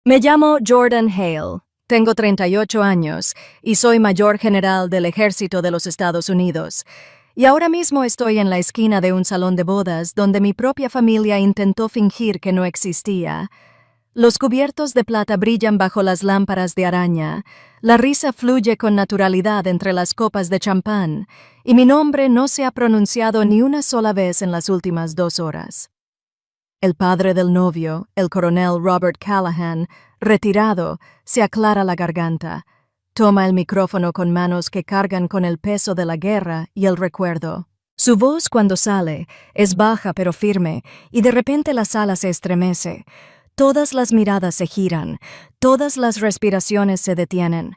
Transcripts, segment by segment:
Me llamo Jordan Hale, tengo 38 años y soy mayor general del Ejército de los Estados Unidos. Y ahora mismo estoy en la esquina de un salón de bodas donde mi propia familia intentó fingir que no existía. Los cubiertos de plata brillan bajo las lámparas de araña, la risa fluye con naturalidad entre las copas de champán, y mi nombre no se ha pronunciado ni una sola vez en las últimas 2 horas. El padre del novio, el coronel Robert Callahan, retirado, se aclara la garganta. Toma el micrófono con manos que cargan con el peso de la guerra y el recuerdo. Su voz cuando sale es baja pero firme, y de repente la sala se estremece. Todas las miradas se giran, todas las respiraciones se detienen.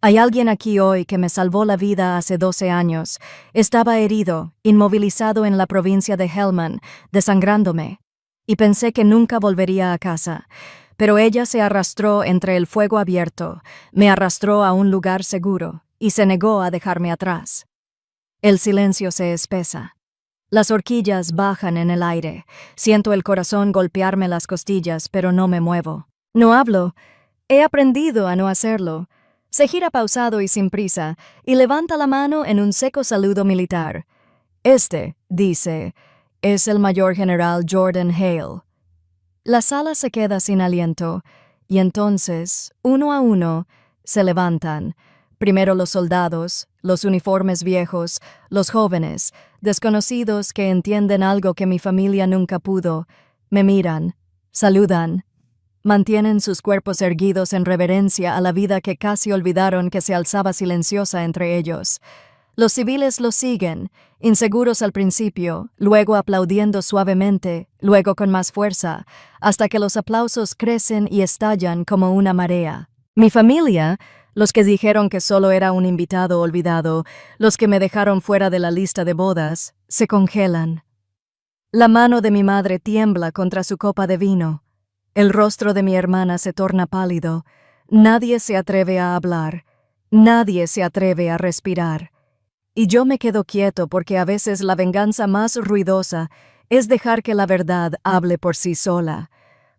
Hay alguien aquí hoy que me salvó la vida hace 12 años. Estaba herido, inmovilizado en la provincia de Helmand, desangrándome. Y pensé que nunca volvería a casa. Pero ella se arrastró entre el fuego abierto, me arrastró a un lugar seguro y se negó a dejarme atrás. El silencio se espesa. Las horquillas bajan en el aire. Siento el corazón golpearme las costillas, pero no me muevo. No hablo. He aprendido a no hacerlo. Se gira pausado y sin prisa, y levanta la mano en un seco saludo militar. Dice, es el mayor general Jordan Hale. La sala se queda sin aliento, y entonces, uno a uno, se levantan. Primero los soldados, los uniformes viejos, los jóvenes, desconocidos que entienden algo que mi familia nunca pudo, me miran, saludan, mantienen sus cuerpos erguidos en reverencia a la vida que casi olvidaron que se alzaba silenciosa entre ellos. Los civiles los siguen, inseguros al principio, luego aplaudiendo suavemente, luego con más fuerza, hasta que los aplausos crecen y estallan como una marea. Mi familia, los que dijeron que solo era un invitado olvidado, los que me dejaron fuera de la lista de bodas, se congelan. La mano de mi madre tiembla contra su copa de vino. El rostro de mi hermana se torna pálido. Nadie se atreve a hablar. Nadie se atreve a respirar. Y yo me quedo quieto porque a veces la venganza más ruidosa es dejar que la verdad hable por sí sola.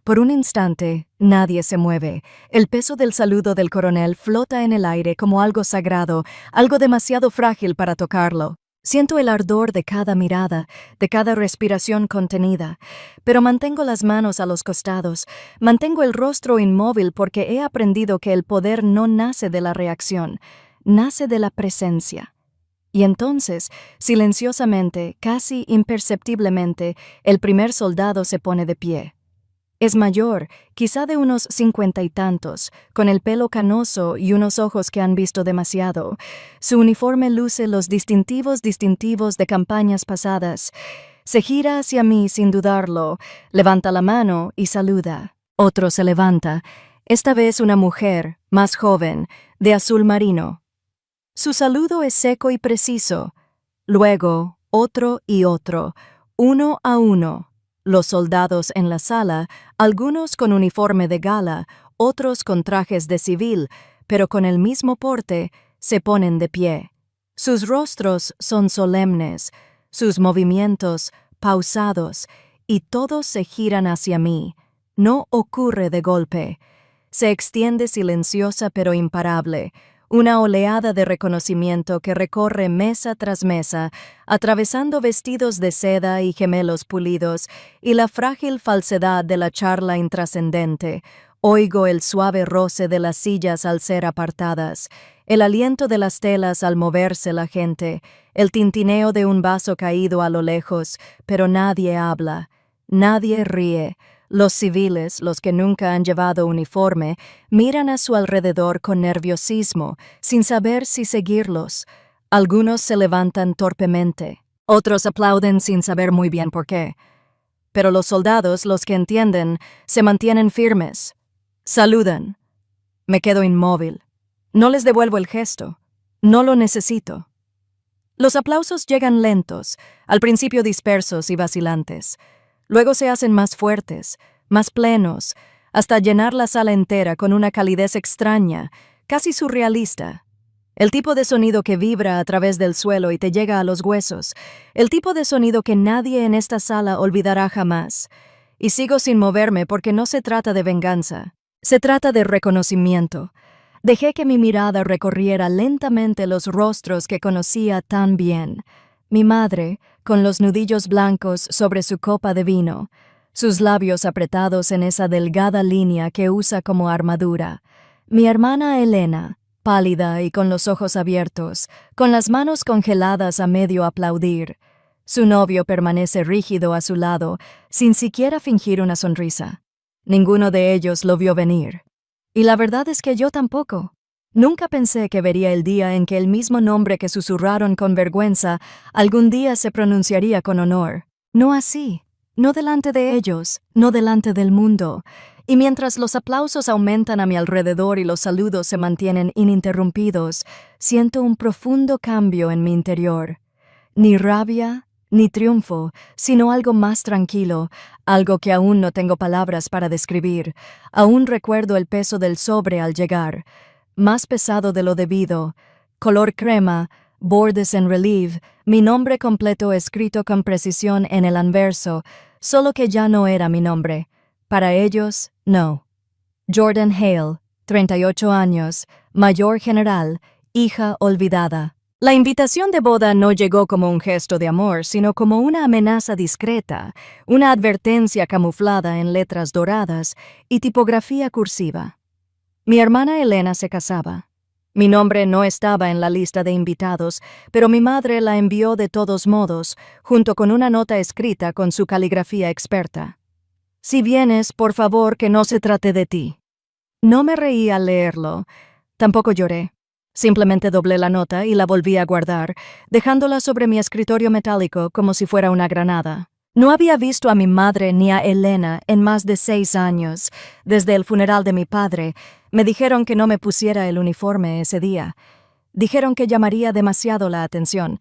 Por un instante, nadie se mueve. El peso del saludo del coronel flota en el aire como algo sagrado, algo demasiado frágil para tocarlo. Siento el ardor de cada mirada, de cada respiración contenida, pero mantengo las manos a los costados, mantengo el rostro inmóvil porque he aprendido que el poder no nace de la reacción, nace de la presencia. Y entonces, silenciosamente, casi imperceptiblemente, el primer soldado se pone de pie. Es mayor, quizá de unos 50 y tantos, con el pelo canoso y unos ojos que han visto demasiado. Su uniforme luce los distintivos de campañas pasadas. Se gira hacia mí sin dudarlo, levanta la mano y saluda. Otro se levanta, esta vez una mujer, más joven, de azul marino. Su saludo es seco y preciso. Luego, otro y otro, uno a uno. Los soldados en la sala, algunos con uniforme de gala, otros con trajes de civil, pero con el mismo porte, se ponen de pie. Sus rostros son solemnes, sus movimientos pausados, y todos se giran hacia mí. No ocurre de golpe. Se extiende silenciosa pero imparable. Una oleada de reconocimiento que recorre mesa tras mesa, atravesando vestidos de seda y gemelos pulidos, y la frágil falsedad de la charla intrascendente. Oigo el suave roce de las sillas al ser apartadas, el aliento de las telas al moverse la gente, el tintineo de un vaso caído a lo lejos, pero nadie habla, nadie ríe. Los civiles, los que nunca han llevado uniforme, miran a su alrededor con nerviosismo, sin saber si seguirlos. Algunos se levantan torpemente, otros aplauden sin saber muy bien por qué. Pero los soldados, los que entienden, se mantienen firmes. Saludan. Me quedo inmóvil. No les devuelvo el gesto. No lo necesito. Los aplausos llegan lentos, al principio dispersos y vacilantes. Luego se hacen más fuertes, más plenos, hasta llenar la sala entera con una calidez extraña, casi surrealista. El tipo de sonido que vibra a través del suelo y te llega a los huesos, el tipo de sonido que nadie en esta sala olvidará jamás. Y sigo sin moverme porque no se trata de venganza. Se trata de reconocimiento. Dejé que mi mirada recorriera lentamente los rostros que conocía tan bien. Mi madre, con los nudillos blancos sobre su copa de vino, sus labios apretados en esa delgada línea que usa como armadura. Mi hermana Elena, pálida y con los ojos abiertos, con las manos congeladas a medio aplaudir. Su novio permanece rígido a su lado, sin siquiera fingir una sonrisa. Ninguno de ellos lo vio venir. Y la verdad es que yo tampoco. Nunca pensé que vería el día en que el mismo nombre que susurraron con vergüenza algún día se pronunciaría con honor. No así. No delante de ellos, no delante del mundo. Y mientras los aplausos aumentan a mi alrededor y los saludos se mantienen ininterrumpidos, siento un profundo cambio en mi interior. Ni rabia, ni triunfo, sino algo más tranquilo, algo que aún no tengo palabras para describir. Aún recuerdo el peso del sobre al llegar, más pesado de lo debido, color crema, bordes en relieve, mi nombre completo escrito con precisión en el anverso, solo que ya no era mi nombre. Para ellos, no. Jordan Hale, 38 años, mayor general, hija olvidada. La invitación de boda no llegó como un gesto de amor, sino como una amenaza discreta, una advertencia camuflada en letras doradas y tipografía cursiva. Mi hermana Elena se casaba. Mi nombre no estaba en la lista de invitados, pero mi madre la envió de todos modos, junto con una nota escrita con su caligrafía experta. Si vienes, por favor, que no se trate de ti. No me reí al leerlo. Tampoco lloré. Simplemente doblé la nota y la volví a guardar, dejándola sobre mi escritorio metálico como si fuera una granada. No había visto a mi madre ni a Elena en más de 6 años. Desde el funeral de mi padre, me dijeron que no me pusiera el uniforme ese día. Dijeron que llamaría demasiado la atención.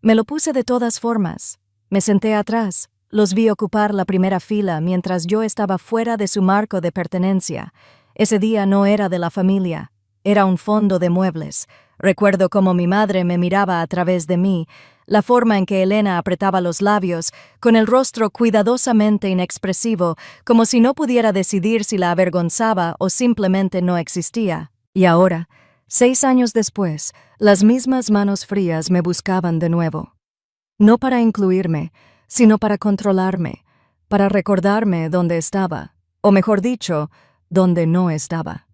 Me lo puse de todas formas. Me senté atrás. Los vi ocupar la primera fila mientras yo estaba fuera de su marco de pertenencia. Ese día no era de la familia. Era un fondo de muebles. Recuerdo cómo mi madre me miraba a través de mí, la forma en que Elena apretaba los labios, con el rostro cuidadosamente inexpresivo, como si no pudiera decidir si la avergonzaba o simplemente no existía. Y ahora, 6 años después, las mismas manos frías me buscaban de nuevo. No para incluirme, sino para controlarme, para recordarme dónde estaba, o mejor dicho, dónde no estaba.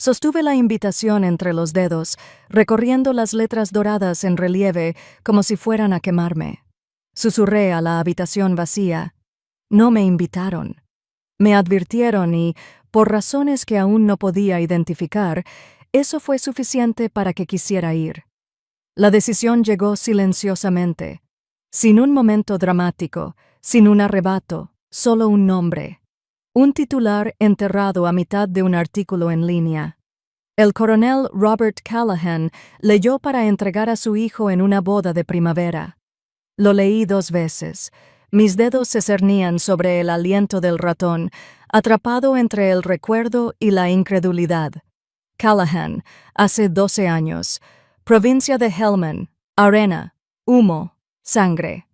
Sostuve la invitación entre los dedos, recorriendo las letras doradas en relieve como si fueran a quemarme. Susurré a la habitación vacía. No me invitaron. Me advirtieron y, por razones que aún no podía identificar, eso fue suficiente para que quisiera ir. La decisión llegó silenciosamente, sin un momento dramático, sin un arrebato, solo un nombre. Un titular enterrado a mitad de un artículo en línea. El coronel Robert Callahan leyó para entregar a su hijo en una boda de primavera. Lo leí 2 veces. Mis dedos se cernían sobre el aliento del ratón, atrapado entre el recuerdo y la incredulidad. Callahan, hace 12 años. Provincia de Helmand. Arena. Humo. Sangre.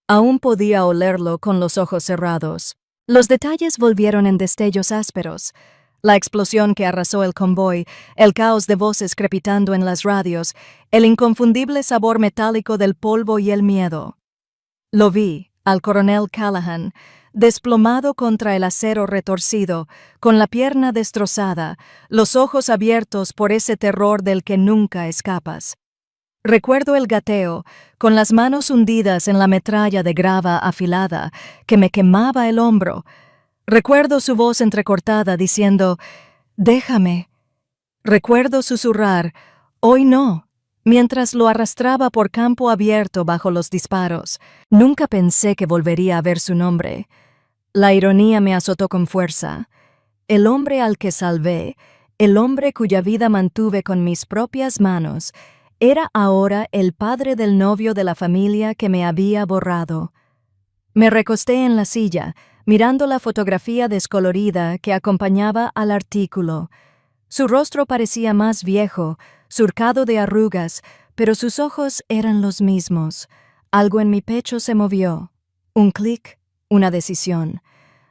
Aún podía olerlo con los ojos cerrados. Los detalles volvieron en destellos ásperos. La explosión que arrasó el convoy, el caos de voces crepitando en las radios, el inconfundible sabor metálico del polvo y el miedo. Lo vi, al coronel Callahan, desplomado contra el acero retorcido, con la pierna destrozada, los ojos abiertos por ese terror del que nunca escapas. Recuerdo el gateo, con las manos hundidas en la metralla de grava afilada, que me quemaba el hombro. Recuerdo su voz entrecortada diciendo, «Déjame». Recuerdo susurrar, «Hoy no», mientras lo arrastraba por campo abierto bajo los disparos. Nunca pensé que volvería a ver su nombre. La ironía me azotó con fuerza. El hombre al que salvé, el hombre cuya vida mantuve con mis propias manos, era ahora el padre del novio de la familia que me había borrado. Me recosté en la silla, mirando la fotografía descolorida que acompañaba al artículo. Su rostro parecía más viejo, surcado de arrugas, pero sus ojos eran los mismos. Algo en mi pecho se movió. Un clic, una decisión.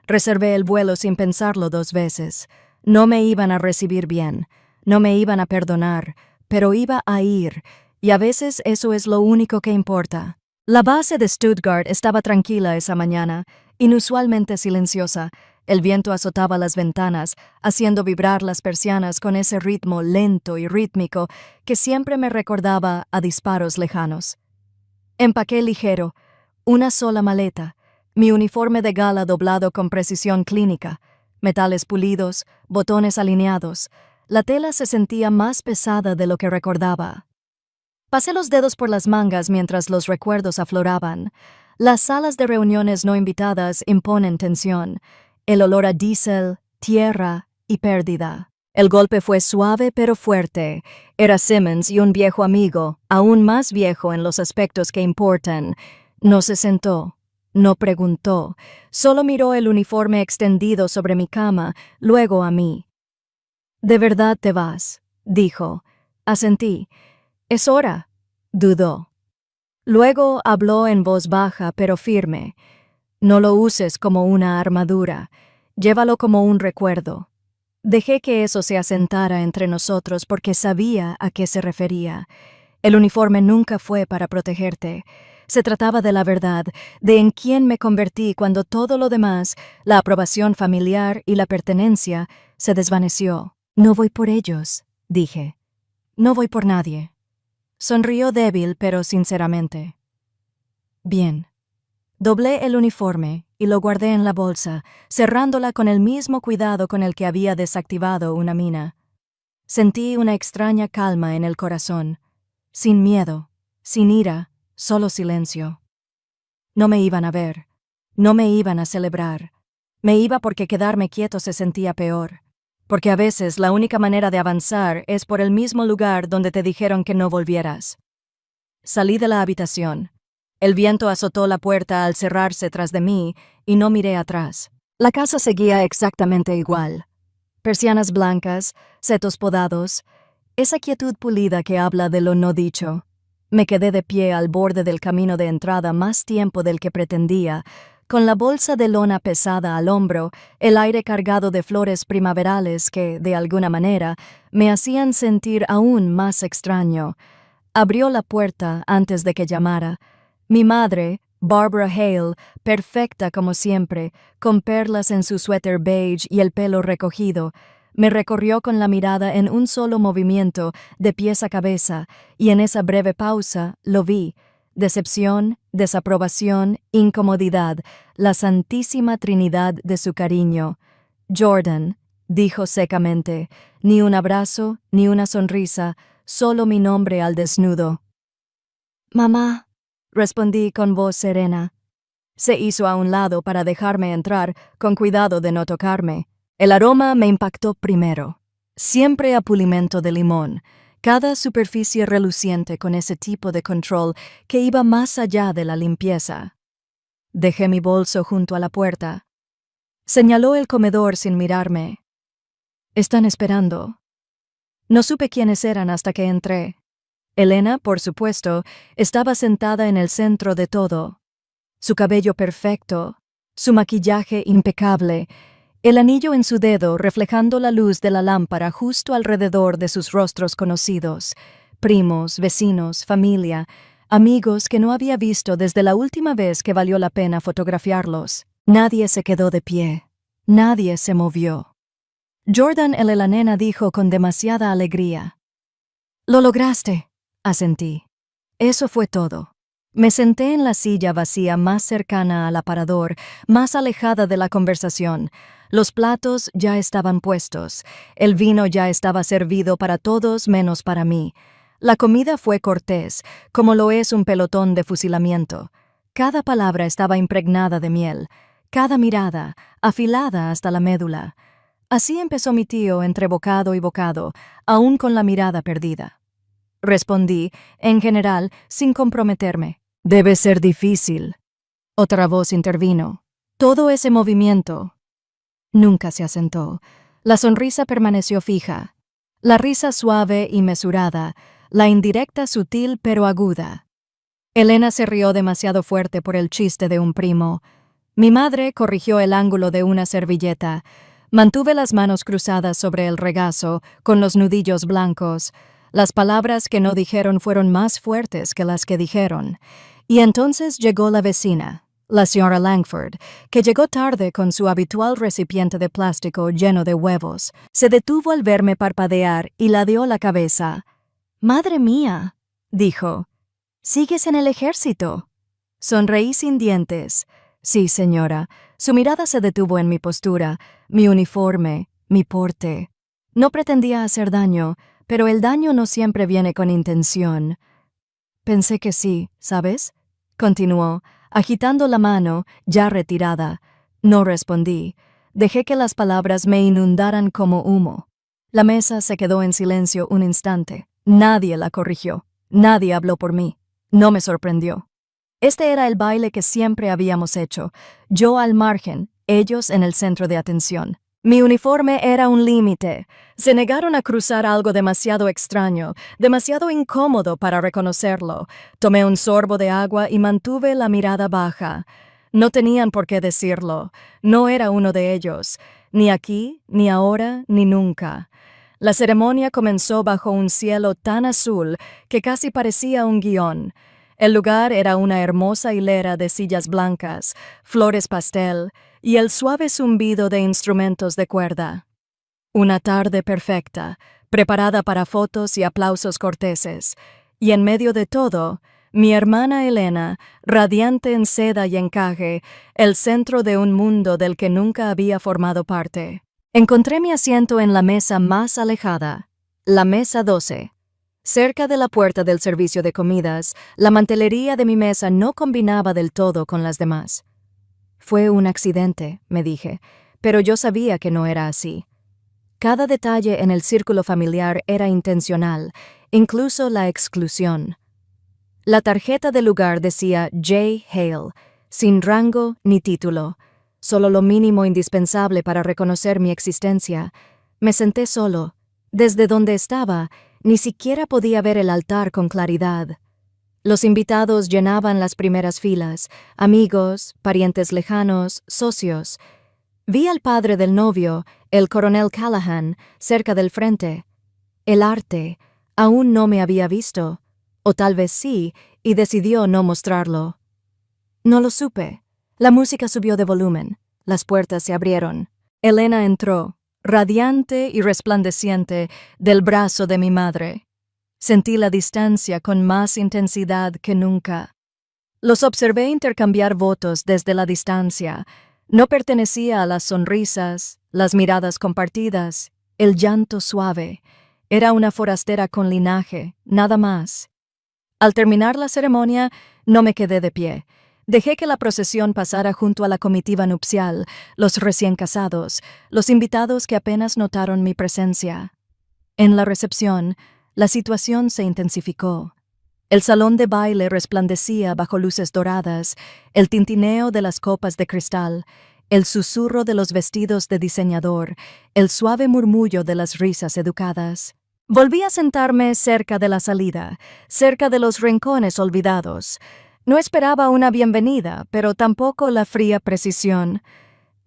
Reservé el vuelo sin pensarlo 2 veces. No me iban a recibir bien, no me iban a perdonar, pero iba a ir, y a veces eso es lo único que importa. La base de Stuttgart estaba tranquila esa mañana, inusualmente silenciosa. El viento azotaba las ventanas, haciendo vibrar las persianas con ese ritmo lento y rítmico que siempre me recordaba a disparos lejanos. Empaqué ligero, una sola maleta, mi uniforme de gala doblado con precisión clínica, metales pulidos, botones alineados. La tela se sentía más pesada de lo que recordaba. Pasé los dedos por las mangas mientras los recuerdos afloraban. Las salas de reuniones no invitadas imponen tensión. El olor a diésel, tierra y pérdida. El golpe fue suave pero fuerte. Era Simmons y un viejo amigo, aún más viejo en los aspectos que importan. No se sentó, no preguntó, solo miró el uniforme extendido sobre mi cama, luego a mí. «¿De verdad te vas?», dijo. Asentí. «Es hora», dudó. Luego habló en voz baja pero firme. «No lo uses como una armadura, llévalo como un recuerdo». Dejé que eso se asentara entre nosotros porque sabía a qué se refería. El uniforme nunca fue para protegerte. Se trataba de la verdad, de en quién me convertí cuando todo lo demás, la aprobación familiar y la pertenencia, se desvaneció. «No voy por ellos», dije. «No voy por nadie». Sonrió débil pero sinceramente. «Bien». Doblé el uniforme y lo guardé en la bolsa, cerrándola con el mismo cuidado con el que había desactivado una mina. Sentí una extraña calma en el corazón. Sin miedo, sin ira, solo silencio. No me iban a ver, no me iban a celebrar. Me iba porque quedarme quieto se sentía peor. Porque a veces la única manera de avanzar es por el mismo lugar donde te dijeron que no volvieras. Salí de la habitación. El viento azotó la puerta al cerrarse tras de mí y no miré atrás. La casa seguía exactamente igual. Persianas blancas, setos podados, esa quietud pulida que habla de lo no dicho. Me quedé de pie al borde del camino de entrada más tiempo del que pretendía, con la bolsa de lona pesada al hombro, el aire cargado de flores primaverales que, de alguna manera, me hacían sentir aún más extraño. Abrió la puerta antes de que llamara. Mi madre, Barbara Hale, perfecta como siempre, con perlas en su suéter beige y el pelo recogido, me recorrió con la mirada en un solo movimiento, de pies a cabeza, y en esa breve pausa lo vi. Decepción, desaprobación, incomodidad, la santísima trinidad de su cariño. «Jordan», dijo secamente, ni un abrazo, ni una sonrisa, solo mi nombre al desnudo. «Mamá», respondí con voz serena. Se hizo a un lado para dejarme entrar, con cuidado de no tocarme. El aroma me impactó primero. Siempre a pulimento de limón, cada superficie reluciente con ese tipo de control que iba más allá de la limpieza. Dejé mi bolso junto a la puerta. Señaló el comedor sin mirarme. «Están esperando». No supe quiénes eran hasta que entré. Elena, por supuesto, estaba sentada en el centro de todo. Su cabello perfecto, su maquillaje impecable, el anillo en su dedo reflejando la luz de la lámpara justo alrededor de sus rostros conocidos, primos, vecinos, familia, amigos que no había visto desde la última vez que valió la pena fotografiarlos. Nadie se quedó de pie, nadie se movió. Jordan el de la nena dijo con demasiada alegría: «Lo lograste», asentí. Eso fue todo. Me senté en la silla vacía más cercana al aparador, más alejada de la conversación. Los platos ya estaban puestos. El vino ya estaba servido para todos menos para mí. La comida fue cortés, como lo es un pelotón de fusilamiento. Cada palabra estaba impregnada de miel, cada mirada afilada hasta la médula. Así empezó mi tío entre bocado y bocado, aún con la mirada perdida. Respondí, en general, sin comprometerme. «Debe ser difícil». Otra voz intervino. «Todo ese movimiento». Nunca se asentó. La sonrisa permaneció fija. La risa suave y mesurada, la indirecta sutil pero aguda. Elena se rió demasiado fuerte por el chiste de un primo. Mi madre corrigió el ángulo de una servilleta. Mantuve las manos cruzadas sobre el regazo, con los nudillos blancos. Las palabras que no dijeron fueron más fuertes que las que dijeron. Y entonces llegó la vecina, la señora Langford, que llegó tarde con su habitual recipiente de plástico lleno de huevos. Se detuvo al verme parpadear y ladeó la cabeza. «Madre mía», dijo, «¿sigues en el ejército?» Sonreí sin dientes. «Sí, señora». Su mirada se detuvo en mi postura, mi uniforme, mi porte. No pretendía hacer daño, pero el daño no siempre viene con intención. «Pensé que sí, ¿sabes?», continuó, agitando la mano, ya retirada. No respondí. Dejé que las palabras me inundaran como humo. La mesa se quedó en silencio un instante. Nadie la corrigió. Nadie habló por mí. No me sorprendió. Este era el baile que siempre habíamos hecho, yo al margen, ellos en el centro de atención. Mi uniforme era un límite. Se negaron a cruzar algo demasiado extraño, demasiado incómodo para reconocerlo. Tomé un sorbo de agua y mantuve la mirada baja. No tenían por qué decirlo. No era uno de ellos. Ni aquí, ni ahora, ni nunca. La ceremonia comenzó bajo un cielo tan azul que casi parecía un guión. El lugar era una hermosa hilera de sillas blancas, flores pastel y el suave zumbido de instrumentos de cuerda. Una tarde perfecta, preparada para fotos y aplausos corteses. Y en medio de todo, mi hermana Elena, radiante en seda y encaje, el centro de un mundo del que nunca había formado parte. Encontré mi asiento en la mesa más alejada, la mesa 12. Cerca de la puerta del servicio de comidas, la mantelería de mi mesa no combinaba del todo con las demás. Fue un accidente, me dije, pero yo sabía que no era así. Cada detalle en el círculo familiar era intencional, incluso la exclusión. La tarjeta del lugar decía J. Hale, sin rango ni título, solo lo mínimo indispensable para reconocer mi existencia. Me senté solo. Desde donde estaba, ni siquiera podía ver el altar con claridad. Los invitados llenaban las primeras filas, amigos, parientes lejanos, socios. Vi al padre del novio, el coronel Callahan, cerca del frente. El arte aún no me había visto, o tal vez sí, y decidió no mostrarlo. No lo supe. La música subió de volumen. Las puertas se abrieron. Elena entró, radiante y resplandeciente, del brazo de mi madre. Sentí la distancia con más intensidad que nunca. Los observé intercambiar votos desde la distancia. No pertenecía a las sonrisas, las miradas compartidas, el llanto suave. Era una forastera con linaje, nada más. Al terminar la ceremonia, no me quedé de pie. Dejé que la procesión pasara junto a la comitiva nupcial, los recién casados, los invitados que apenas notaron mi presencia. En la recepción, la situación se intensificó. El salón de baile resplandecía bajo luces doradas, el tintineo de las copas de cristal, el susurro de los vestidos de diseñador, el suave murmullo de las risas educadas. Volví a sentarme cerca de la salida, cerca de los rincones olvidados. No esperaba una bienvenida, pero tampoco la fría precisión.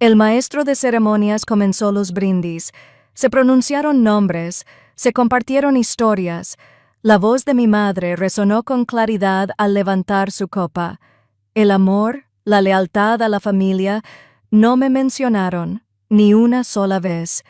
El maestro de ceremonias comenzó los brindis. Se pronunciaron nombres, se compartieron historias. La voz de mi madre resonó con claridad al levantar su copa. El amor, la lealtad a la familia, no me mencionaron, ni una sola vez.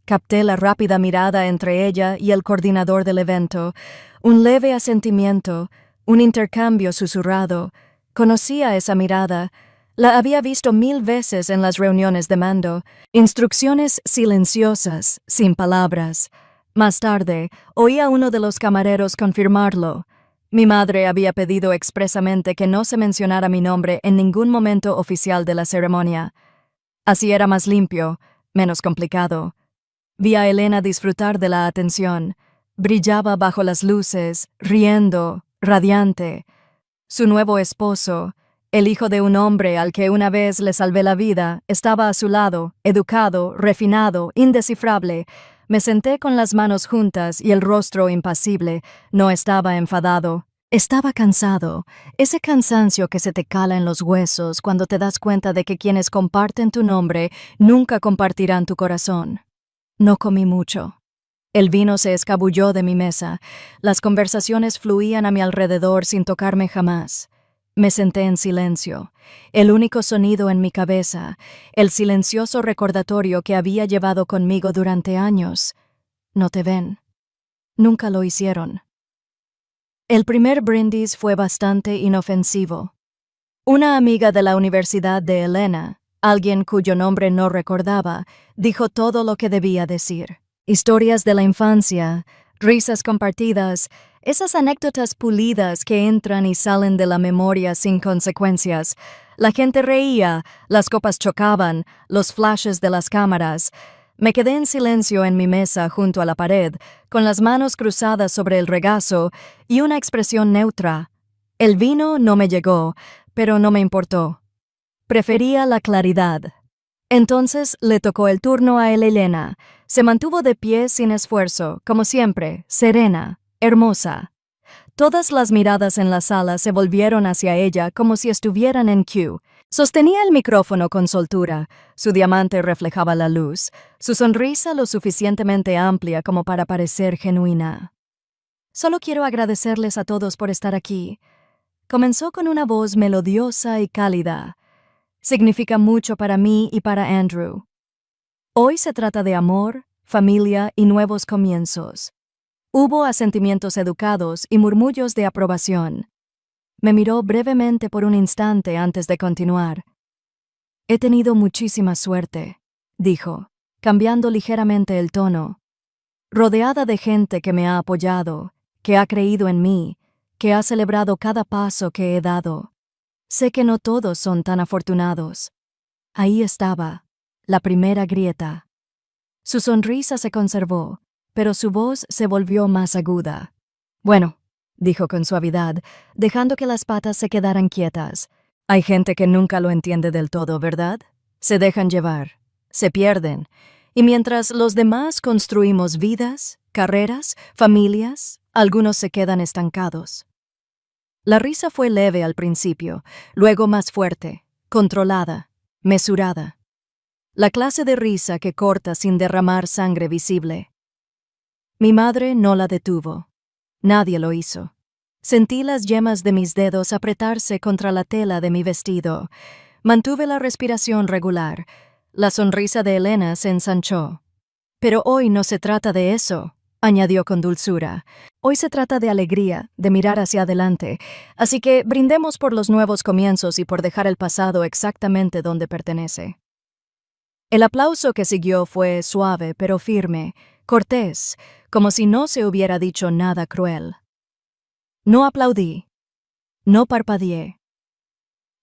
Capté la rápida mirada entre ella y el coordinador del evento, un leve asentimiento, un intercambio susurrado. Conocía esa mirada. La había visto 1000 veces en las reuniones de mando. Instrucciones silenciosas, sin palabras. Más tarde, oí a uno de los camareros confirmarlo. Mi madre había pedido expresamente que no se mencionara mi nombre en ningún momento oficial de la ceremonia. Así era más limpio, menos complicado. Vi a Elena disfrutar de la atención. Brillaba bajo las luces, riendo, radiante. Su nuevo esposo, el hijo de un hombre al que una vez le salvé la vida, estaba a su lado, educado, refinado, indescifrable. Me senté con las manos juntas y el rostro impasible. No estaba enfadado. Estaba cansado, ese cansancio que se te cala en los huesos cuando te das cuenta de que quienes comparten tu nombre nunca compartirán tu corazón. No comí mucho. El vino se escabulló de mi mesa, las conversaciones fluían a mi alrededor sin tocarme jamás. Me senté en silencio, el único sonido en mi cabeza, el silencioso recordatorio que había llevado conmigo durante años. No te ven. Nunca lo hicieron. El primer brindis fue bastante inofensivo. Una amiga de la Universidad de Helena, alguien cuyo nombre no recordaba, dijo todo lo que debía decir. Historias de la infancia, risas compartidas, esas anécdotas pulidas que entran y salen de la memoria sin consecuencias. La gente reía, las copas chocaban, los flashes de las cámaras. Me quedé en silencio en mi mesa junto a la pared, con las manos cruzadas sobre el regazo y una expresión neutra. El vino no me llegó, pero no me importó. Prefería la claridad. Entonces le tocó el turno a Elena. Se mantuvo de pie sin esfuerzo, como siempre, serena, hermosa. Todas las miradas en la sala se volvieron hacia ella como si estuvieran en cue. Sostenía el micrófono con soltura, su diamante reflejaba la luz, su sonrisa lo suficientemente amplia como para parecer genuina. Solo quiero agradecerles a todos por estar aquí. Comenzó con una voz melodiosa y cálida. Significa mucho para mí y para Andrew. Hoy se trata de amor, familia y nuevos comienzos. Hubo asentimientos educados y murmullos de aprobación. Me miró brevemente por un instante antes de continuar. He tenido muchísima suerte, dijo, cambiando ligeramente el tono. Rodeada de gente que me ha apoyado, que ha creído en mí, que ha celebrado cada paso que he dado. Sé que no todos son tan afortunados. Ahí estaba, la primera grieta. Su sonrisa se conservó, pero su voz se volvió más aguda. Bueno, dijo con suavidad, dejando que las patas se quedaran quietas. Hay gente que nunca lo entiende del todo, ¿verdad? Se dejan llevar, se pierden, y mientras los demás construimos vidas, carreras, familias, algunos se quedan estancados. La risa fue leve al principio, luego más fuerte, controlada, mesurada. La clase de risa que corta sin derramar sangre visible. Mi madre no la detuvo. Nadie lo hizo. Sentí las yemas de mis dedos apretarse contra la tela de mi vestido. Mantuve la respiración regular. La sonrisa de Elena se ensanchó. Pero hoy no se trata de eso, añadió con dulzura. Hoy se trata de alegría, de mirar hacia adelante. Así que brindemos por los nuevos comienzos y por dejar el pasado exactamente donde pertenece. El aplauso que siguió fue suave pero firme, cortés, como si no se hubiera dicho nada cruel. No aplaudí. No parpadeé.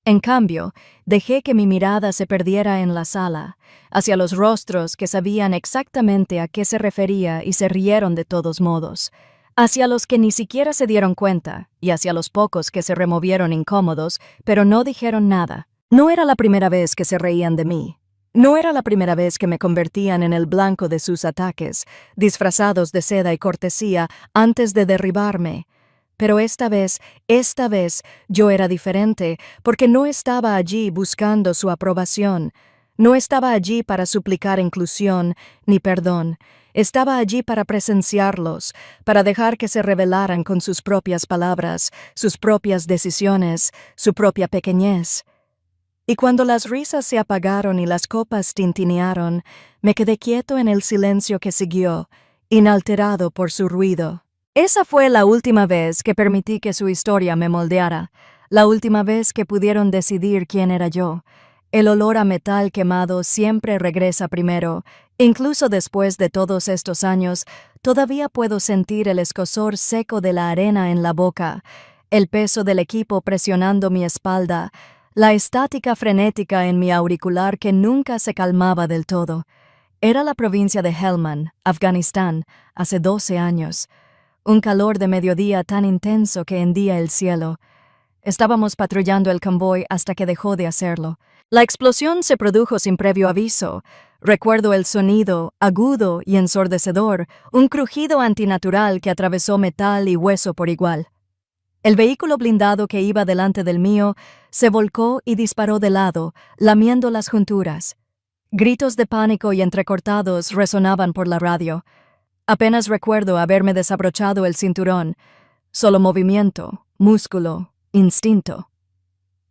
En cambio, dejé que mi mirada se perdiera en la sala, hacia los rostros que sabían exactamente a qué se refería y se rieron de todos modos, hacia los que ni siquiera se dieron cuenta y hacia los pocos que se removieron incómodos, pero no dijeron nada. No era la primera vez que se reían de mí. No era la primera vez que me convertían en el blanco de sus ataques, disfrazados de seda y cortesía antes de derribarme. Pero esta vez, yo era diferente, porque no estaba allí buscando su aprobación. No estaba allí para suplicar inclusión ni perdón. Estaba allí para presenciarlos, para dejar que se rebelaran con sus propias palabras, sus propias decisiones, su propia pequeñez. Y cuando las risas se apagaron y las copas tintinearon, me quedé quieto en el silencio que siguió, inalterado por su ruido. Esa fue la última vez que permití que su historia me moldeara, la última vez que pudieron decidir quién era yo. El olor a metal quemado siempre regresa primero. Incluso después de todos estos años, todavía puedo sentir el escozor seco de la arena en la boca, el peso del equipo presionando mi espalda, la estática frenética en mi auricular que nunca se calmaba del todo. Era la provincia de Helmand, Afganistán, hace 12 años. Un calor de mediodía tan intenso que hendía el cielo. Estábamos patrullando el convoy hasta que dejó de hacerlo. La explosión se produjo sin previo aviso. Recuerdo el sonido, agudo y ensordecedor, un crujido antinatural que atravesó metal y hueso por igual. El vehículo blindado que iba delante del mío se volcó y disparó de lado, lamiendo las junturas. Gritos de pánico y entrecortados resonaban por la radio. Apenas recuerdo haberme desabrochado el cinturón. Solo movimiento, músculo, instinto.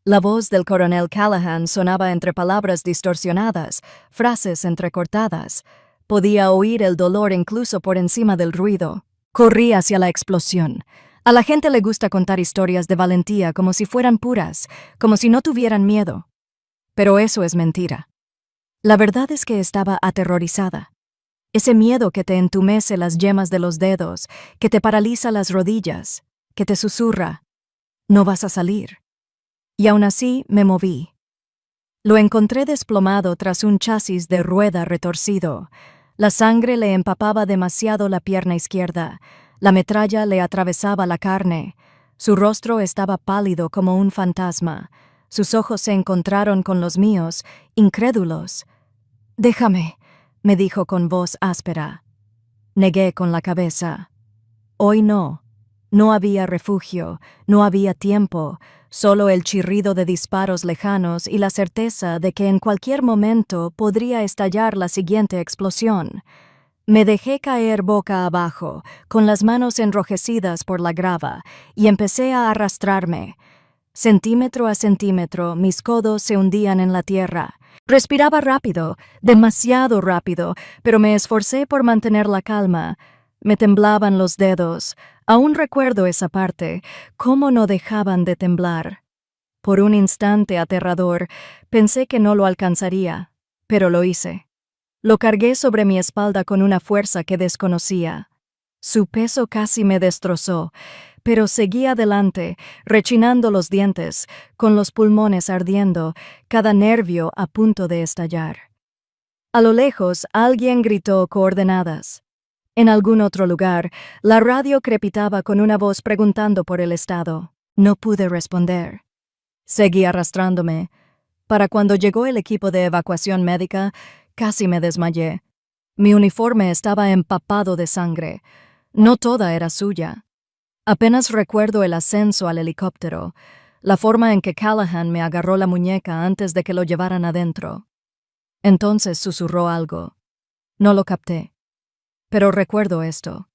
La voz del coronel Callahan sonaba entre palabras distorsionadas, frases entrecortadas. Podía oír el dolor incluso por encima del ruido. Corrí hacia la explosión. A la gente le gusta contar historias de valentía como si fueran puras, como si no tuvieran miedo. Pero eso es mentira. La verdad es que estaba aterrorizada. Ese miedo que te entumece las yemas de los dedos, que te paraliza las rodillas, que te susurra, no vas a salir. Y aún así me moví. Lo encontré desplomado tras un chasis de rueda retorcido. La sangre le empapaba demasiado la pierna izquierda. La metralla le atravesaba la carne. Su rostro estaba pálido como un fantasma. Sus ojos se encontraron con los míos, incrédulos. «Déjame», me dijo con voz áspera. Negué con la cabeza. Hoy no. No había refugio, no había tiempo, solo el chirrido de disparos lejanos y la certeza de que en cualquier momento podría estallar la siguiente explosión. Me dejé caer boca abajo, con las manos enrojecidas por la grava, y empecé a arrastrarme. Centímetro a centímetro, mis codos se hundían en la tierra. Respiraba rápido, demasiado rápido, pero me esforcé por mantener la calma. Me temblaban los dedos. Aún recuerdo esa parte, cómo no dejaban de temblar. Por un instante aterrador, pensé que no lo alcanzaría, pero lo hice. Lo cargué sobre mi espalda con una fuerza que desconocía. Su peso casi me destrozó, pero seguí adelante, rechinando los dientes, con los pulmones ardiendo, cada nervio a punto de estallar. A lo lejos, alguien gritó coordenadas. En algún otro lugar, la radio crepitaba con una voz preguntando por el estado. No pude responder. Seguí arrastrándome. Para cuando llegó el equipo de evacuación médica, casi me desmayé. Mi uniforme estaba empapado de sangre. No toda era suya. Apenas recuerdo el ascenso al helicóptero, la forma en que Callahan me agarró la muñeca antes de que lo llevaran adentro. Entonces susurró algo. No lo capté. Pero recuerdo esto.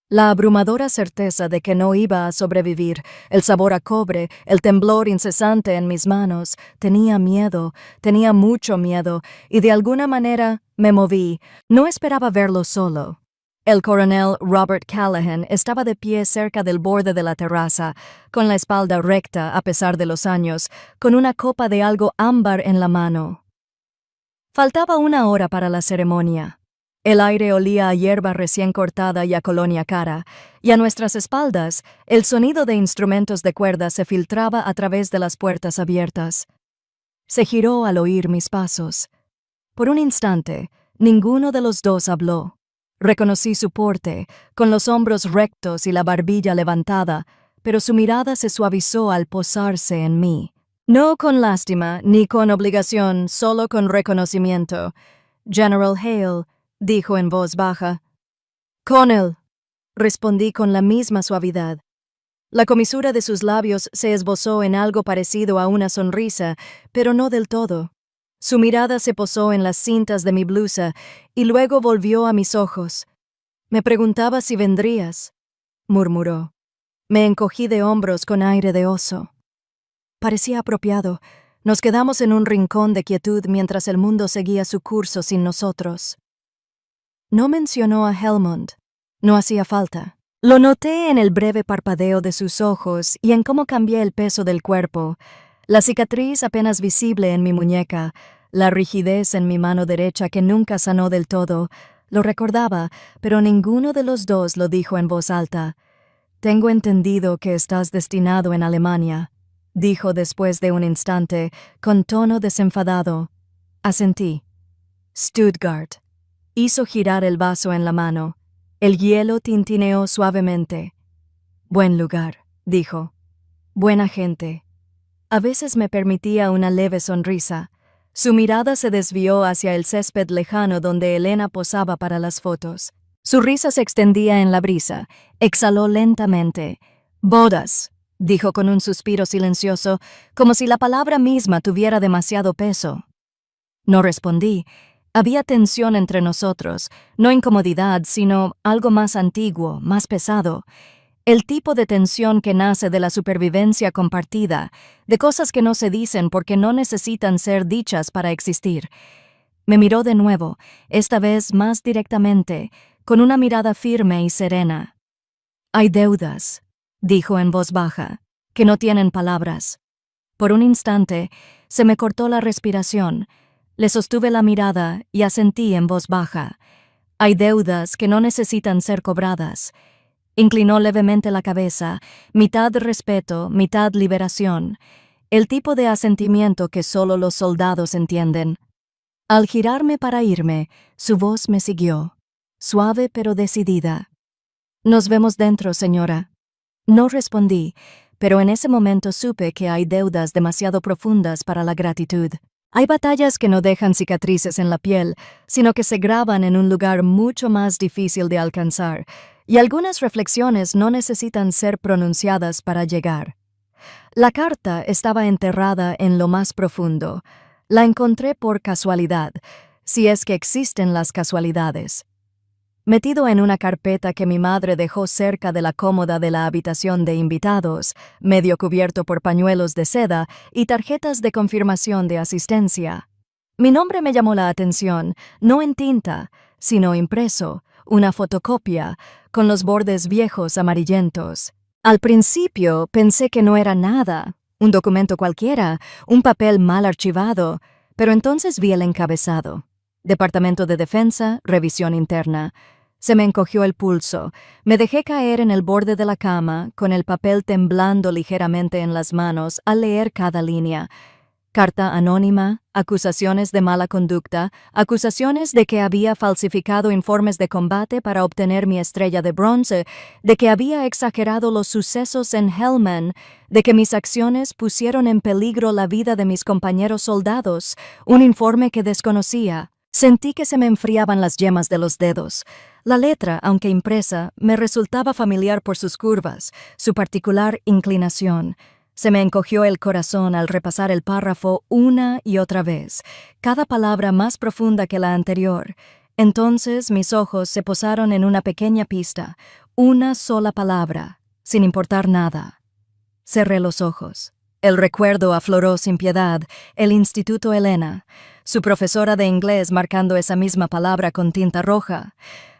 La abrumadora certeza de que no iba a sobrevivir, el sabor a cobre, el temblor incesante en mis manos. Tenía miedo, tenía mucho miedo, y de alguna manera me moví. No esperaba verlo solo. El coronel Robert Callahan estaba de pie cerca del borde de la terraza, con la espalda recta a pesar de los años, con una copa de algo ámbar en la mano. Faltaba una hora para la ceremonia. El aire olía a hierba recién cortada y a colonia cara, y a nuestras espaldas el sonido de instrumentos de cuerda se filtraba a través de las puertas abiertas. Se giró al oír mis pasos. Por un instante, ninguno de los dos habló. Reconocí su porte, con los hombros rectos y la barbilla levantada, pero su mirada se suavizó al posarse en mí. No con lástima ni con obligación, solo con reconocimiento. «General Hale», dijo en voz baja. «Connell», respondí con la misma suavidad. La comisura de sus labios se esbozó en algo parecido a una sonrisa, pero no del todo. Su mirada se posó en las cintas de mi blusa y luego volvió a mis ojos. «Me preguntaba si vendrías», murmuró. Me encogí de hombros con aire de oso. Parecía apropiado. Nos quedamos en un rincón de quietud mientras el mundo seguía su curso sin nosotros. No mencionó a Helmond. No hacía falta. Lo noté en el breve parpadeo de sus ojos y en cómo cambié el peso del cuerpo. La cicatriz apenas visible en mi muñeca, la rigidez en mi mano derecha que nunca sanó del todo, lo recordaba, pero ninguno de los dos lo dijo en voz alta. «Tengo entendido que estás destinado en Alemania», dijo después de un instante, con tono desenfadado. Asentí. «Stuttgart». Hizo girar el vaso en la mano. El hielo tintineó suavemente. «Buen lugar», dijo. «Buena gente». A veces me permitía una leve sonrisa. Su mirada se desvió hacia el césped lejano donde Elena posaba para las fotos. Su risa se extendía en la brisa. Exhaló lentamente. «Bodas», dijo con un suspiro silencioso, como si la palabra misma tuviera demasiado peso. No respondí. Había tensión entre nosotros, no incomodidad, sino algo más antiguo, más pesado. El tipo de tensión que nace de la supervivencia compartida, de cosas que no se dicen porque no necesitan ser dichas para existir. Me miró de nuevo, esta vez más directamente, con una mirada firme y serena. «Hay deudas», dijo en voz baja, «que no tienen palabras». Por un instante, se me cortó la respiración. Le sostuve la mirada y asentí en voz baja. «Hay deudas que no necesitan ser cobradas». Inclinó levemente la cabeza, mitad respeto, mitad liberación, el tipo de asentimiento que solo los soldados entienden. Al girarme para irme, su voz me siguió, suave pero decidida. «Nos vemos dentro, señora». No respondí, pero en ese momento supe que hay deudas demasiado profundas para la gratitud. Hay batallas que no dejan cicatrices en la piel, sino que se graban en un lugar mucho más difícil de alcanzar, y algunas reflexiones no necesitan ser pronunciadas para llegar. La carta estaba enterrada en lo más profundo. La encontré por casualidad, si es que existen las casualidades. Metido en una carpeta que mi madre dejó cerca de la cómoda de la habitación de invitados, medio cubierto por pañuelos de seda y tarjetas de confirmación de asistencia. Mi nombre me llamó la atención, no en tinta, sino impreso, una fotocopia, con los bordes viejos amarillentos. Al principio pensé que no era nada, un documento cualquiera, un papel mal archivado, pero entonces vi el encabezado. Departamento de Defensa, revisión interna. Se me encogió el pulso. Me dejé caer en el borde de la cama, con el papel temblando ligeramente en las manos al leer cada línea. Carta anónima, acusaciones de mala conducta, acusaciones de que había falsificado informes de combate para obtener mi estrella de bronce, de que había exagerado los sucesos en Helmand, de que mis acciones pusieron en peligro la vida de mis compañeros soldados, un informe que desconocía. Sentí que se me enfriaban las yemas de los dedos. La letra, aunque impresa, me resultaba familiar por sus curvas, su particular inclinación. Se me encogió el corazón al repasar el párrafo una y otra vez, cada palabra más profunda que la anterior. Entonces mis ojos se posaron en una pequeña pista, una sola palabra, sin importar nada. Cerré los ojos. El recuerdo afloró sin piedad, el Instituto Helena, su profesora de inglés marcando esa misma palabra con tinta roja.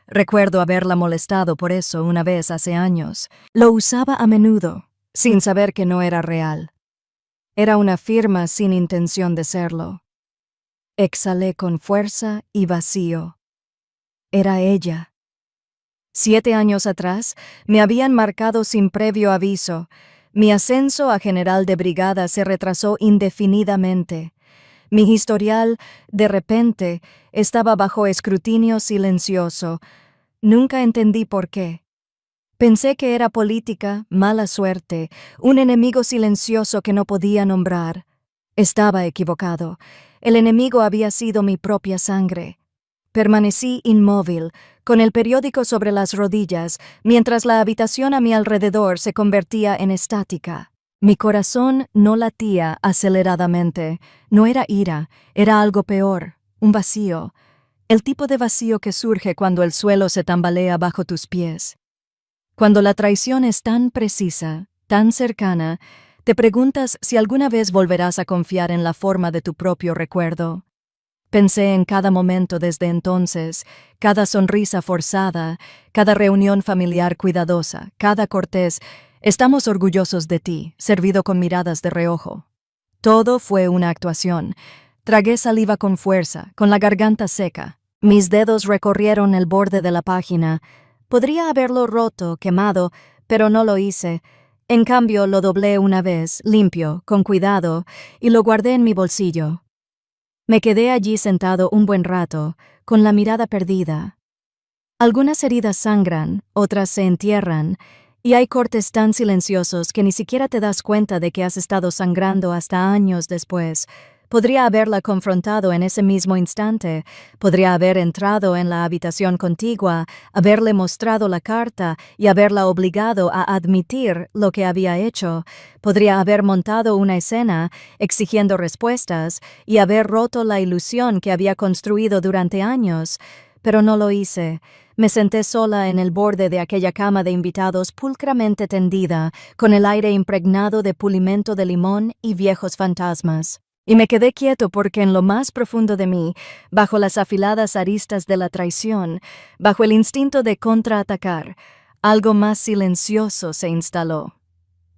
Recuerdo haberla molestado por eso una vez hace años. Lo usaba a menudo, sin saber que no era real. Era una firma sin intención de serlo. Exhalé con fuerza y vacío. Era ella. 7 años atrás me habían marcado sin previo aviso. Mi ascenso a general de brigada se retrasó indefinidamente. Mi historial, de repente, estaba bajo escrutinio silencioso. Nunca entendí por qué. Pensé que era política, mala suerte, un enemigo silencioso que no podía nombrar. Estaba equivocado. El enemigo había sido mi propia sangre. Permanecí inmóvil, con el periódico sobre las rodillas, mientras la habitación a mi alrededor se convertía en estática. Mi corazón no latía aceleradamente. No era ira, era algo peor, un vacío. El tipo de vacío que surge cuando el suelo se tambalea bajo tus pies. Cuando la traición es tan precisa, tan cercana, te preguntas si alguna vez volverás a confiar en la forma de tu propio recuerdo. Pensé en cada momento desde entonces, cada sonrisa forzada, cada reunión familiar cuidadosa, cada cortés. Estamos orgullosos de ti, servido con miradas de reojo. Todo fue una actuación. Tragué saliva con fuerza, con la garganta seca. Mis dedos recorrieron el borde de la página. Podría haberlo roto, quemado, pero no lo hice. En cambio, lo doblé una vez, limpio, con cuidado, y lo guardé en mi bolsillo. Me quedé allí sentado un buen rato, con la mirada perdida. Algunas heridas sangran, otras se entierran, y hay cortes tan silenciosos que ni siquiera te das cuenta de que has estado sangrando hasta años después, Podría haberla confrontado en ese mismo instante, podría haber entrado en la habitación contigua, haberle mostrado la carta y haberla obligado a admitir lo que había hecho, podría haber montado una escena, exigiendo respuestas, y haber roto la ilusión que había construido durante años, pero no lo hice. Me senté sola en el borde de aquella cama de invitados pulcramente tendida, con el aire impregnado de pulimento de limón y viejos fantasmas. Y me quedé quieto porque en lo más profundo de mí, bajo las afiladas aristas de la traición, bajo el instinto de contraatacar, algo más silencioso se instaló.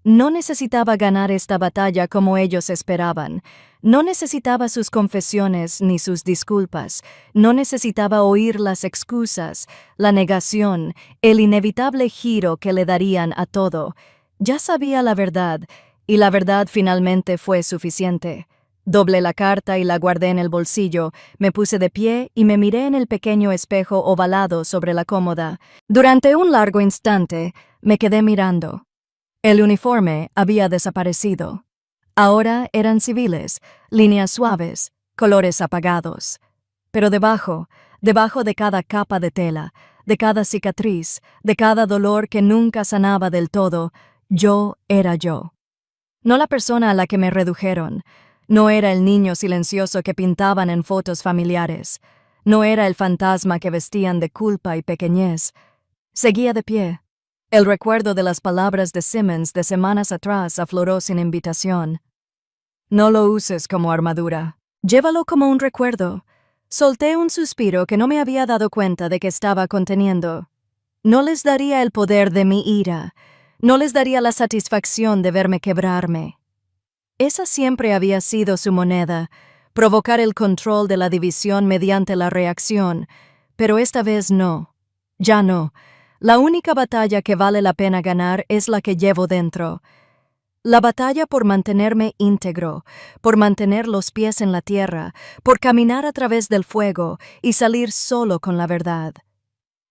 No necesitaba ganar esta batalla como ellos esperaban. No necesitaba sus confesiones ni sus disculpas. No necesitaba oír las excusas, la negación, el inevitable giro que le darían a todo. Ya sabía la verdad, y la verdad finalmente fue suficiente. Doblé la carta y la guardé en el bolsillo, me puse de pie y me miré en el pequeño espejo ovalado sobre la cómoda. Durante un largo instante, me quedé mirando. El uniforme había desaparecido. Ahora eran civiles, líneas suaves, colores apagados. Pero debajo de cada capa de tela, de cada cicatriz, de cada dolor que nunca sanaba del todo, yo era yo. No la persona a la que me redujeron. No era el niño silencioso que pintaban en fotos familiares. No era el fantasma que vestían de culpa y pequeñez. Seguía de pie. El recuerdo de las palabras de Simmons de semanas atrás afloró sin invitación. No lo uses como armadura. Llévalo como un recuerdo. Solté un suspiro que no me había dado cuenta de que estaba conteniendo. No les daría el poder de mi ira. No les daría la satisfacción de verme quebrarme. Esa siempre había sido su moneda, provocar el control de la división mediante la reacción, pero esta vez no. Ya no. La única batalla que vale la pena ganar es la que llevo dentro. La batalla por mantenerme íntegro, por mantener los pies en la tierra, por caminar a través del fuego y salir solo con la verdad.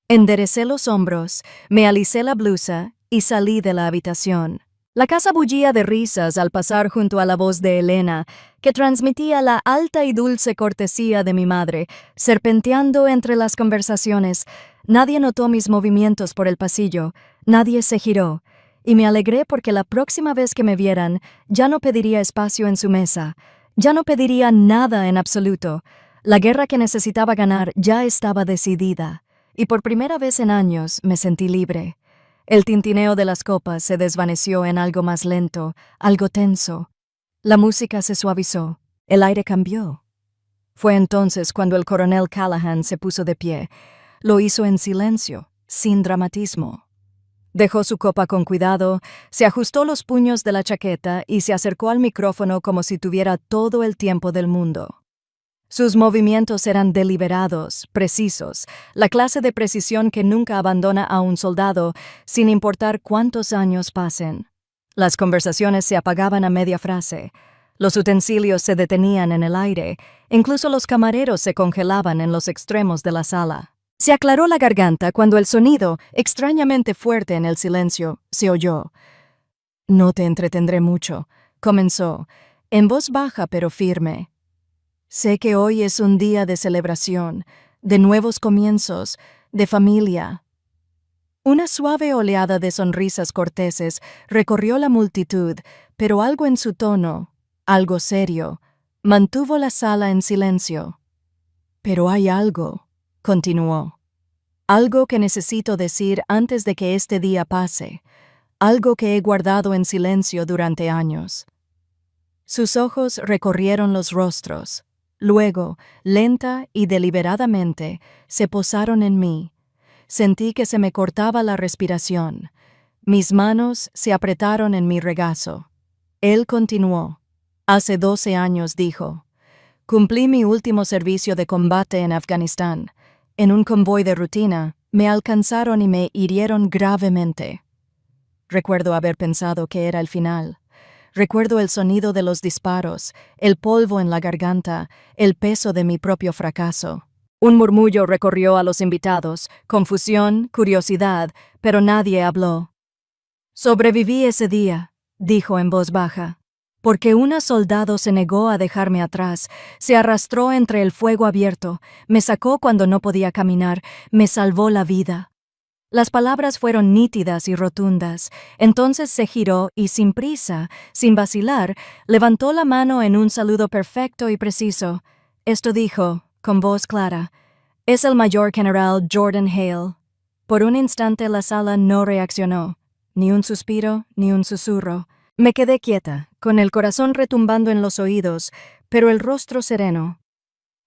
Enderecé los hombros, me alicé la blusa y salí de la habitación. La casa bullía de risas al pasar junto a la voz de Elena, que transmitía la alta y dulce cortesía de mi madre, serpenteando entre las conversaciones. Nadie notó mis movimientos por el pasillo, nadie se giró, y me alegré porque la próxima vez que me vieran, ya no pediría espacio en su mesa, ya no pediría nada en absoluto. La guerra que necesitaba ganar ya estaba decidida, y por primera vez en años me sentí libre. El tintineo de las copas se desvaneció en algo más lento, algo tenso. La música se suavizó, el aire cambió. Fue entonces cuando el coronel Callahan se puso de pie. Lo hizo en silencio, sin dramatismo. Dejó su copa con cuidado, se ajustó los puños de la chaqueta y se acercó al micrófono como si tuviera todo el tiempo del mundo. Sus movimientos eran deliberados, precisos, la clase de precisión que nunca abandona a un soldado, sin importar cuántos años pasen. Las conversaciones se apagaban a media frase. Los utensilios se detenían en el aire, incluso los camareros se congelaban en los extremos de la sala. Se aclaró la garganta cuando el sonido, extrañamente fuerte en el silencio, se oyó. «No te entretendré mucho», comenzó, en voz baja pero firme. «Sé que hoy es un día de celebración, de nuevos comienzos, de familia». Una suave oleada de sonrisas corteses recorrió la multitud, pero algo en su tono, algo serio, mantuvo la sala en silencio. «Pero hay algo», continuó. «Algo que necesito decir antes de que este día pase, algo que he guardado en silencio durante años». Sus ojos recorrieron los rostros. Luego, lenta y deliberadamente, se posaron en mí. Sentí que se me cortaba la respiración. Mis manos se apretaron en mi regazo. Él continuó. «Hace 12 años», dijo. «Cumplí mi último servicio de combate en Afganistán. En un convoy de rutina, me alcanzaron y me hirieron gravemente. Recuerdo haber pensado que era el final. Recuerdo el sonido de los disparos, el polvo en la garganta, el peso de mi propio fracaso». Un murmullo recorrió a los invitados, confusión, curiosidad, pero nadie habló. «Sobreviví ese día», dijo en voz baja. Porque un soldado se negó a dejarme atrás, se arrastró entre el fuego abierto, me sacó cuando no podía caminar, me salvó la vida. Las palabras fueron nítidas y rotundas. Entonces se giró y sin prisa, sin vacilar, levantó la mano en un saludo perfecto y preciso. Esto dijo, con voz clara: «Es el mayor general Jordan Hale». Por un instante la sala no reaccionó, ni un suspiro, ni un susurro. Me quedé quieta, con el corazón retumbando en los oídos, pero el rostro sereno.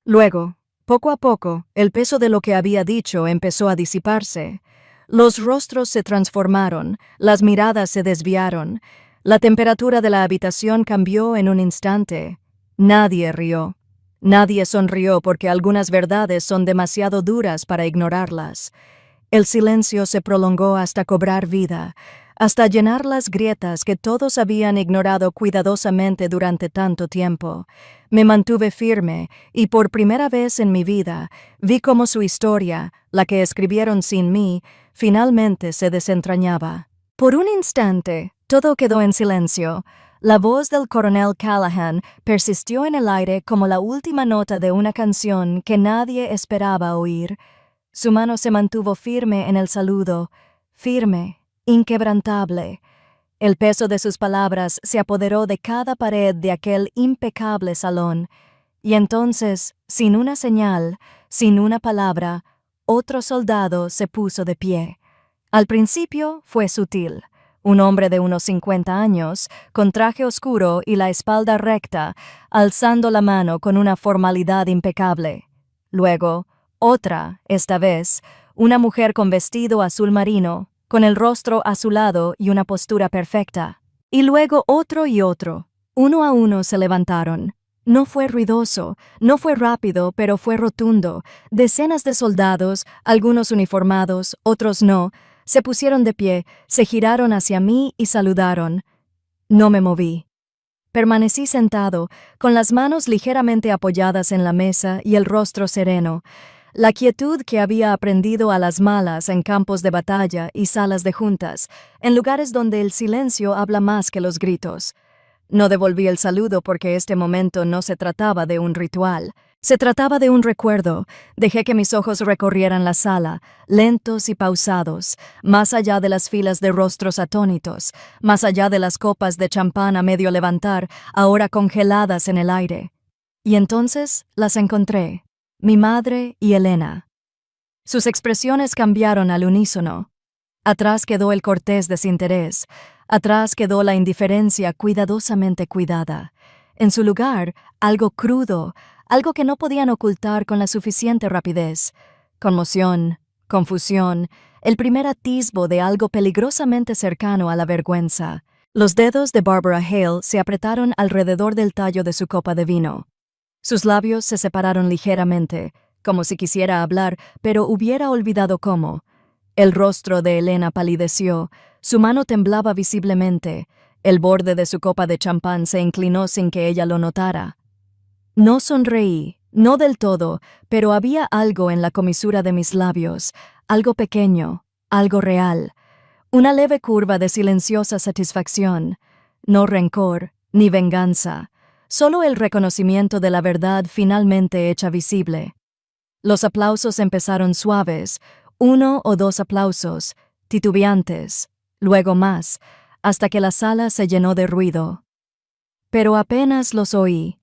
Luego, poco a poco, el peso de lo que había dicho empezó a disiparse. Los rostros se transformaron, las miradas se desviaron. La temperatura de la habitación cambió en un instante. Nadie rió. Nadie sonrió porque algunas verdades son demasiado duras para ignorarlas. El silencio se prolongó hasta cobrar vida, hasta llenar las grietas que todos habían ignorado cuidadosamente durante tanto tiempo. Me mantuve firme y por primera vez en mi vida vi cómo su historia, la que escribieron sin mí, finalmente se desentrañaba. Por un instante, todo quedó en silencio. La voz del coronel Callahan persistió en el aire como la última nota de una canción que nadie esperaba oír. Su mano se mantuvo firme en el saludo, firme, inquebrantable. El peso de sus palabras se apoderó de cada pared de aquel impecable salón, y entonces, sin una señal, sin una palabra, otro soldado se puso de pie. Al principio fue sutil. Un hombre de unos 50 años, con traje oscuro y la espalda recta, alzando la mano con una formalidad impecable. Luego, otra, esta vez, una mujer con vestido azul marino, con el rostro azulado y una postura perfecta. Y luego otro y otro. Uno a uno se levantaron. No fue ruidoso, no fue rápido, pero fue rotundo. Decenas de soldados, algunos uniformados, otros no, se pusieron de pie, se giraron hacia mí y saludaron. No me moví. Permanecí sentado, con las manos ligeramente apoyadas en la mesa y el rostro sereno. La quietud que había aprendido a las malas en campos de batalla y salas de juntas, en lugares donde el silencio habla más que los gritos. No devolví el saludo porque este momento no se trataba de un ritual. Se trataba de un recuerdo. Dejé que mis ojos recorrieran la sala, lentos y pausados, más allá de las filas de rostros atónitos, más allá de las copas de champán a medio levantar, ahora congeladas en el aire. Y entonces las encontré, mi madre y Elena. Sus expresiones cambiaron al unísono. Atrás quedó el cortés desinterés, atrás quedó la indiferencia cuidadosamente cuidada. En su lugar, algo crudo, algo que no podían ocultar con la suficiente rapidez. Conmoción, confusión, el primer atisbo de algo peligrosamente cercano a la vergüenza. Los dedos de Barbara Hale se apretaron alrededor del tallo de su copa de vino. Sus labios se separaron ligeramente, como si quisiera hablar, pero hubiera olvidado cómo. El rostro de Elena palideció, su mano temblaba visiblemente, el borde de su copa de champán se inclinó sin que ella lo notara. No sonreí, no del todo, pero había algo en la comisura de mis labios, algo pequeño, algo real, una leve curva de silenciosa satisfacción, no rencor, ni venganza, solo el reconocimiento de la verdad finalmente hecha visible. Los aplausos empezaron suaves, 1 o 2 aplausos, titubeantes, luego más, hasta que la sala se llenó de ruido. Pero apenas los oí.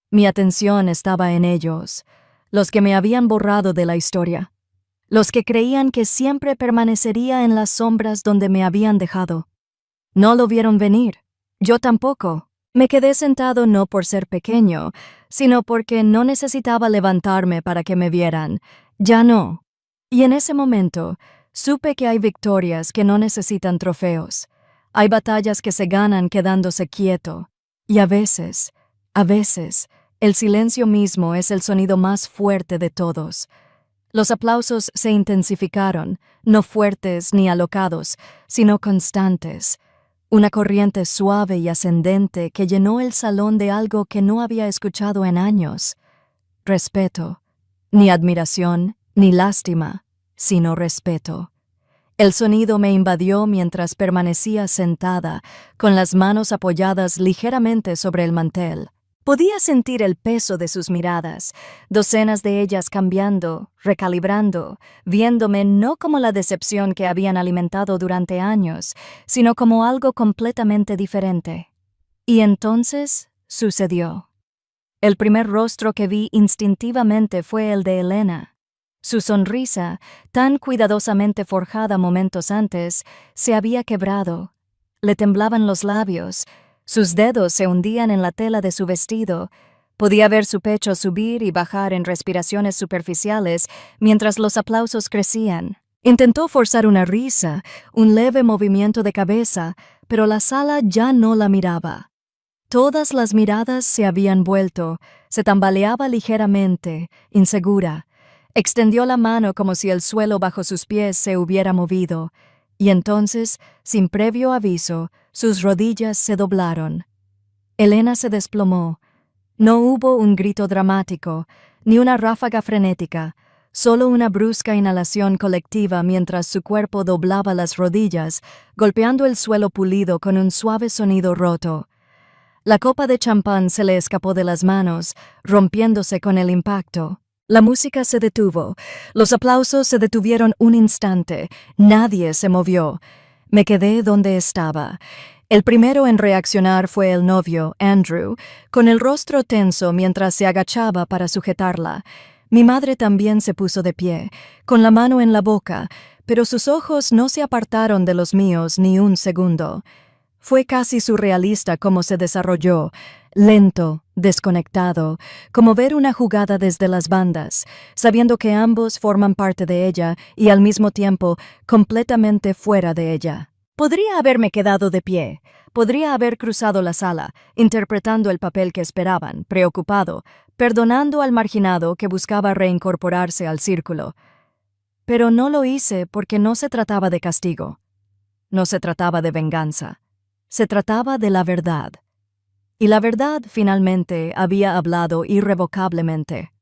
Mi atención estaba en ellos, los que me habían borrado de la historia, los que creían que siempre permanecería en las sombras donde me habían dejado. No lo vieron venir, yo tampoco. Me quedé sentado no por ser pequeño, sino porque no necesitaba levantarme para que me vieran. Ya no. Y en ese momento, supe que hay victorias que no necesitan trofeos. Hay batallas que se ganan quedándose quieto. Y a veces, el silencio mismo es el sonido más fuerte de todos. Los aplausos se intensificaron, no fuertes ni alocados, sino constantes. Una corriente suave y ascendente que llenó el salón de algo que no había escuchado en años. Respeto. Ni admiración, ni lástima, sino respeto. El sonido me invadió mientras permanecía sentada, con las manos apoyadas ligeramente sobre el mantel. Podía sentir el peso de sus miradas, docenas de ellas cambiando, recalibrando, viéndome no como la decepción que habían alimentado durante años, sino como algo completamente diferente. Y entonces sucedió. El primer rostro que vi instintivamente fue el de Elena. Su sonrisa, tan cuidadosamente forjada momentos antes, se había quebrado. Le temblaban los labios. Sus dedos se hundían en la tela de su vestido. Podía ver su pecho subir y bajar en respiraciones superficiales mientras los aplausos crecían. Intentó forzar una risa, un leve movimiento de cabeza, pero la sala ya no la miraba. Todas las miradas se habían vuelto, se tambaleaba ligeramente, insegura. Extendió la mano como si el suelo bajo sus pies se hubiera movido, y entonces, sin previo aviso, sus rodillas se doblaron. Elena se desplomó. No hubo un grito dramático, ni una ráfaga frenética, solo una brusca inhalación colectiva mientras su cuerpo doblaba las rodillas, golpeando el suelo pulido con un suave sonido roto. La copa de champán se le escapó de las manos, rompiéndose con el impacto. La música se detuvo. Los aplausos se detuvieron un instante. Nadie se movió. Me quedé donde estaba. El primero en reaccionar fue el novio, Andrew, con el rostro tenso mientras se agachaba para sujetarla. Mi madre también se puso de pie, con la mano en la boca, pero sus ojos no se apartaron de los míos ni un segundo. Fue casi surrealista cómo se desarrolló, lento, desconectado, como ver una jugada desde las bandas, sabiendo que ambos forman parte de ella y al mismo tiempo completamente fuera de ella. Podría haberme quedado de pie, podría haber cruzado la sala, interpretando el papel que esperaban, preocupado, perdonando al marginado que buscaba reincorporarse al círculo. Pero no lo hice porque no se trataba de castigo, no se trataba de venganza. Se trataba de la verdad. Y la verdad, finalmente, había hablado irrevocablemente.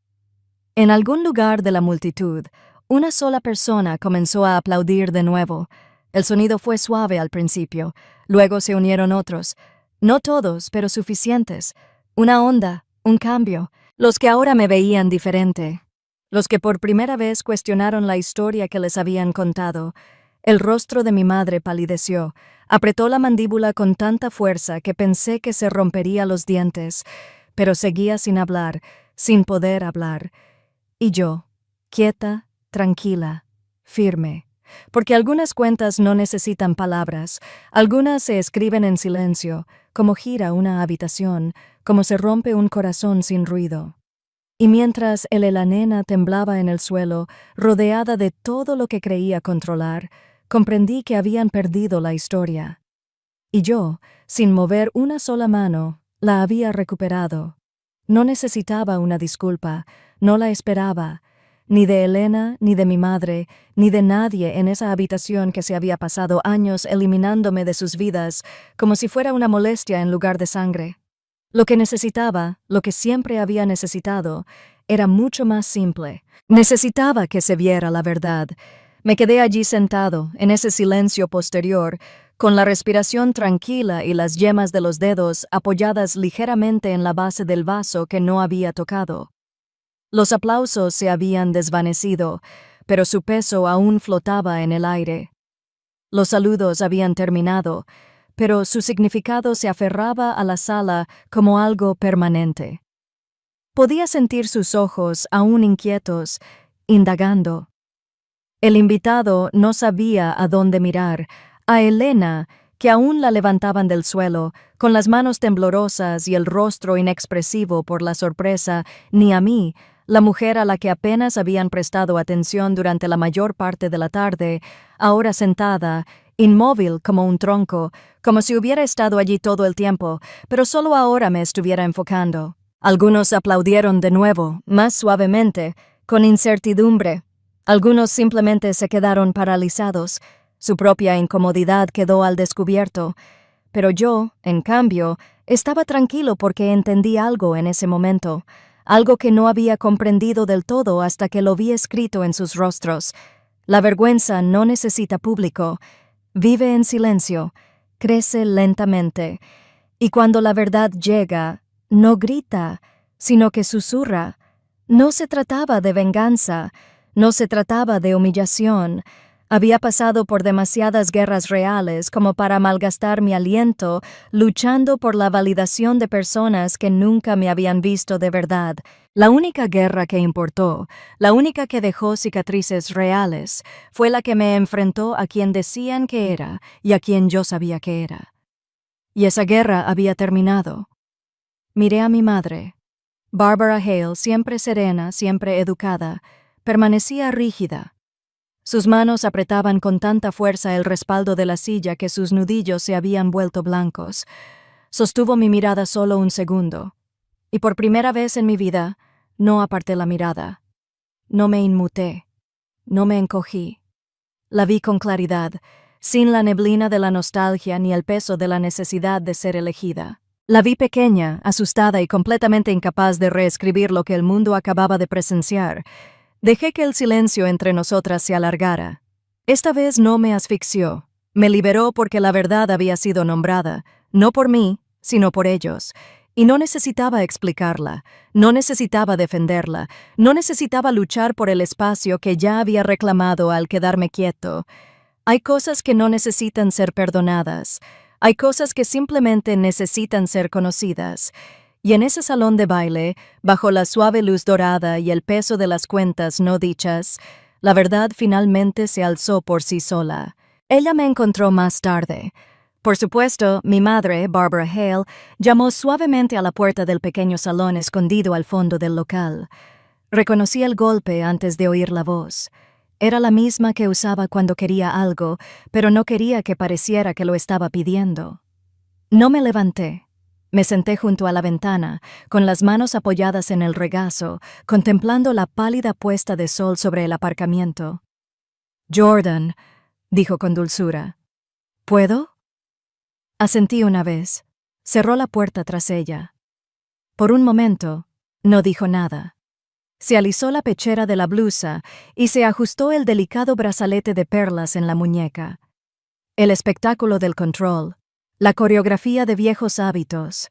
En algún lugar de la multitud, una sola persona comenzó a aplaudir de nuevo. El sonido fue suave al principio, luego se unieron otros. No todos, pero suficientes. Una onda, un cambio. Los que ahora me veían diferente. Los que por primera vez cuestionaron la historia que les habían contado. El rostro de mi madre palideció. Apretó la mandíbula con tanta fuerza que pensé que se rompería los dientes, pero seguía sin hablar, sin poder hablar. Y yo, quieta, tranquila, firme. Porque algunas cuentas no necesitan palabras, algunas se escriben en silencio, como gira una habitación, como se rompe un corazón sin ruido. Y mientras el Elanena temblaba en el suelo, rodeada de todo lo que creía controlar, comprendí que habían perdido la historia. Y yo, sin mover una sola mano, la había recuperado. No necesitaba una disculpa, no la esperaba, ni de Elena, ni de mi madre, ni de nadie en esa habitación que se había pasado años eliminándome de sus vidas, como si fuera una molestia en lugar de sangre. Lo que necesitaba, lo que siempre había necesitado, era mucho más simple. Necesitaba que se viera la verdad. Me quedé allí sentado, en ese silencio posterior, con la respiración tranquila y las yemas de los dedos apoyadas ligeramente en la base del vaso que no había tocado. Los aplausos se habían desvanecido, pero su peso aún flotaba en el aire. Los saludos habían terminado, pero su significado se aferraba a la sala como algo permanente. Podía sentir sus ojos aún inquietos, indagando. El invitado no sabía a dónde mirar, a Elena, que aún la levantaban del suelo, con las manos temblorosas y el rostro inexpresivo por la sorpresa, ni a mí, la mujer a la que apenas habían prestado atención durante la mayor parte de la tarde, ahora sentada, inmóvil como un tronco, como si hubiera estado allí todo el tiempo, pero solo ahora me estuviera enfocando. Algunos aplaudieron de nuevo, más suavemente, con incertidumbre. Algunos simplemente se quedaron paralizados. Su propia incomodidad quedó al descubierto. Pero yo, en cambio, estaba tranquilo porque entendí algo en ese momento, algo que no había comprendido del todo hasta que lo vi escrito en sus rostros. La vergüenza no necesita público, vive en silencio, crece lentamente, y cuando la verdad llega, no grita, sino que susurra. No se trataba de venganza, no se trataba de humillación. Había pasado por demasiadas guerras reales como para malgastar mi aliento luchando por la validación de personas que nunca me habían visto de verdad. La única guerra que importó, la única que dejó cicatrices reales, fue la que me enfrentó a quien decían que era y a quien yo sabía que era. Y esa guerra había terminado. Miré a mi madre. Barbara Hale, siempre serena, siempre educada, permanecía rígida. Sus manos apretaban con tanta fuerza el respaldo de la silla que sus nudillos se habían vuelto blancos. Sostuvo mi mirada solo un segundo, y por primera vez en mi vida no aparté la mirada. No me inmuté, no me encogí. La vi con claridad, sin la neblina de la nostalgia ni el peso de la necesidad de ser elegida. La vi pequeña, asustada y completamente incapaz de reescribir lo que el mundo acababa de presenciar. Dejé que el silencio entre nosotras se alargara. Esta vez no me asfixió. Me liberó porque la verdad había sido nombrada, no por mí, sino por ellos. Y no necesitaba explicarla, no necesitaba defenderla, no necesitaba luchar por el espacio que ya había reclamado al quedarme quieto. Hay cosas que no necesitan ser perdonadas. Hay cosas que simplemente necesitan ser conocidas. Y en ese salón de baile, bajo la suave luz dorada y el peso de las cuentas no dichas, la verdad finalmente se alzó por sí sola. Ella me encontró más tarde. Por supuesto, mi madre, Barbara Hale, llamó suavemente a la puerta del pequeño salón escondido al fondo del local. Reconocí el golpe antes de oír la voz. Era la misma que usaba cuando quería algo, pero no quería que pareciera que lo estaba pidiendo. No me levanté. Me senté junto a la ventana, con las manos apoyadas en el regazo, contemplando la pálida puesta de sol sobre el aparcamiento. «Jordan», dijo con dulzura. «¿Puedo?» Asentí una vez. Cerró la puerta tras ella. Por un momento, no dijo nada. Se alisó la pechera de la blusa y se ajustó el delicado brazalete de perlas en la muñeca. El espectáculo del control, la coreografía de viejos hábitos.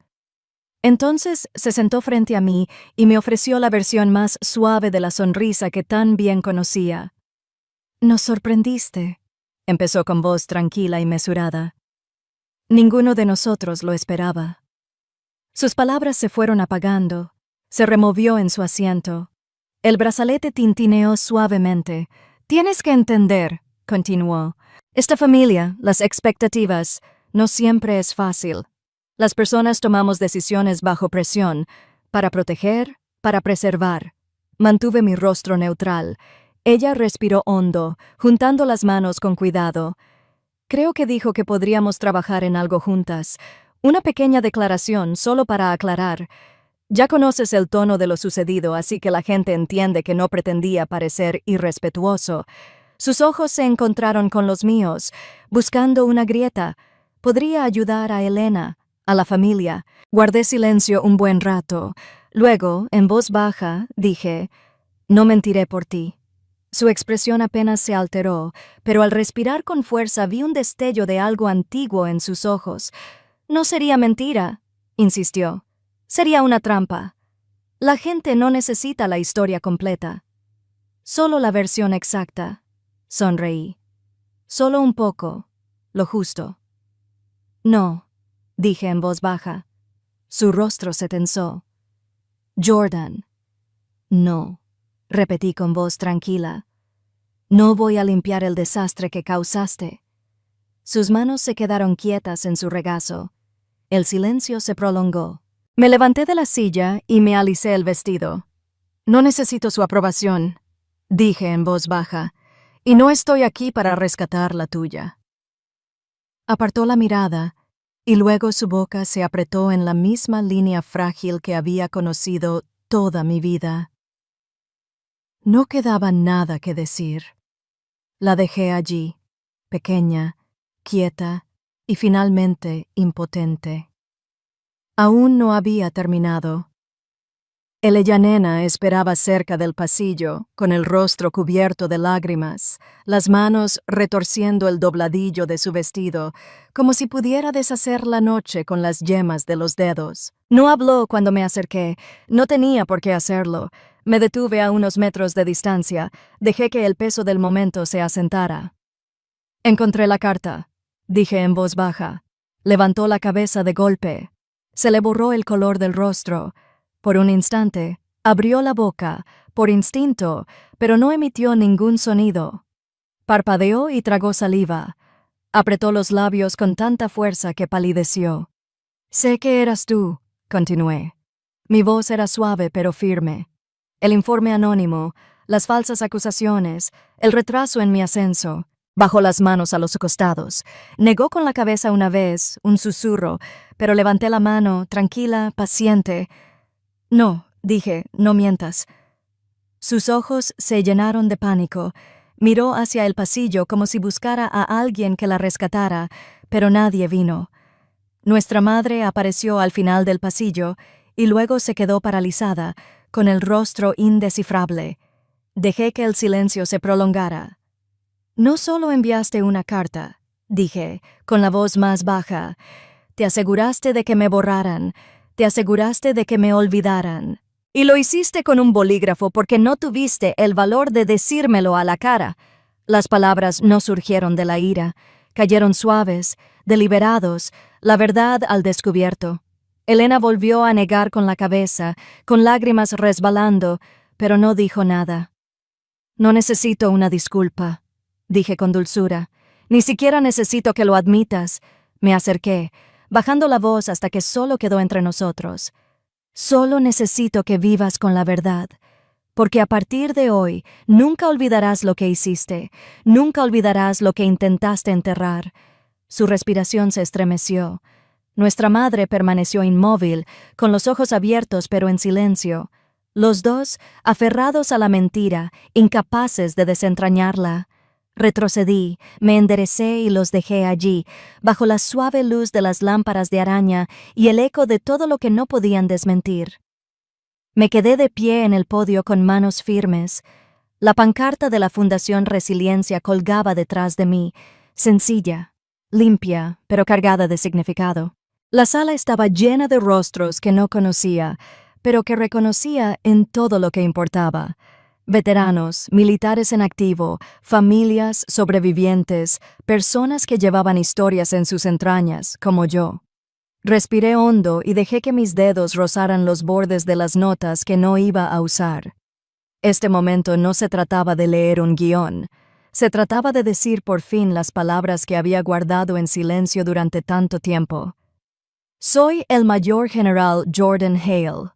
Entonces se sentó frente a mí y me ofreció la versión más suave de la sonrisa que tan bien conocía. «Nos sorprendiste», empezó con voz tranquila y mesurada. Ninguno de nosotros lo esperaba. Sus palabras se fueron apagando. Se removió en su asiento. El brazalete tintineó suavemente. «Tienes que entender», continuó. «Esta familia, las expectativas, no siempre es fácil. Las personas tomamos decisiones bajo presión, para proteger, para preservar». Mantuve mi rostro neutral. Ella respiró hondo, juntando las manos con cuidado. Creo que dijo que podríamos trabajar en algo juntas. Una pequeña declaración solo para aclarar. Ya conoces el tono de lo sucedido, así que la gente entiende que no pretendía parecer irrespetuoso. Sus ojos se encontraron con los míos, buscando una grieta. Podría ayudar a Elena, a la familia. Guardé silencio un buen rato. Luego, en voz baja, dije, «No mentiré por ti». Su expresión apenas se alteró, pero al respirar con fuerza vi un destello de algo antiguo en sus ojos. «No sería mentira», insistió. «Sería una trampa. La gente no necesita la historia completa. Solo la versión exacta». Sonreí. «Solo un poco, lo justo». «No», dije en voz baja. Su rostro se tensó. «Jordan». «No», repetí con voz tranquila. «No voy a limpiar el desastre que causaste». Sus manos se quedaron quietas en su regazo. El silencio se prolongó. Me levanté de la silla y me alicé el vestido. «No necesito su aprobación», dije en voz baja, «y no estoy aquí para rescatar la tuya». Apartó la mirada, y luego su boca se apretó en la misma línea frágil que había conocido toda mi vida. No quedaba nada que decir. La dejé allí, pequeña, quieta y finalmente impotente. Aún no había terminado. Ella nena esperaba cerca del pasillo, con el rostro cubierto de lágrimas, las manos retorciendo el dobladillo de su vestido, como si pudiera deshacer la noche con las yemas de los dedos. No habló cuando me acerqué, no tenía por qué hacerlo. Me detuve a unos metros de distancia, dejé que el peso del momento se asentara. Encontré la carta, dije en voz baja. Levantó la cabeza de golpe. Se le borró el color del rostro. Por un instante, abrió la boca, por instinto, pero no emitió ningún sonido. Parpadeó y tragó saliva. Apretó los labios con tanta fuerza que palideció. «Sé que eras tú», continué. Mi voz era suave pero firme. El informe anónimo, las falsas acusaciones, el retraso en mi ascenso. Bajó las manos a los costados. Negó con la cabeza una vez, un susurro, pero levanté la mano, tranquila, paciente. «No», dije, «no mientas». Sus ojos se llenaron de pánico. Miró hacia el pasillo como si buscara a alguien que la rescatara, pero nadie vino. Nuestra madre apareció al final del pasillo y luego se quedó paralizada, con el rostro indescifrable. Dejé que el silencio se prolongara. «No solo enviaste una carta», dije, con la voz más baja. «Te aseguraste de que me borraran. Te aseguraste de que me olvidaran. Y lo hiciste con un bolígrafo porque no tuviste el valor de decírmelo a la cara». Las palabras no surgieron de la ira. Cayeron suaves, deliberados, la verdad al descubierto. Elena volvió a negar con la cabeza, con lágrimas resbalando, pero no dijo nada. «No necesito una disculpa», dije con dulzura. «Ni siquiera necesito que lo admitas». Me acerqué, bajando la voz hasta que solo quedó entre nosotros. «Solo necesito que vivas con la verdad, porque a partir de hoy nunca olvidarás lo que hiciste, nunca olvidarás lo que intentaste enterrar». Su respiración se estremeció. Nuestra madre permaneció inmóvil, con los ojos abiertos pero en silencio. Los dos, aferrados a la mentira, incapaces de desentrañarla. Retrocedí, me enderecé y los dejé allí, bajo la suave luz de las lámparas de araña y el eco de todo lo que no podían desmentir. Me quedé de pie en el podio con manos firmes. La pancarta de la Fundación Resiliencia colgaba detrás de mí, sencilla, limpia, pero cargada de significado. La sala estaba llena de rostros que no conocía, pero que reconocía en todo lo que importaba. Veteranos, militares en activo, familias, sobrevivientes, personas que llevaban historias en sus entrañas, como yo. Respiré hondo y dejé que mis dedos rozaran los bordes de las notas que no iba a usar. Este momento no se trataba de leer un guión. Se trataba de decir por fin las palabras que había guardado en silencio durante tanto tiempo. «Soy el mayor general Jordan Hale».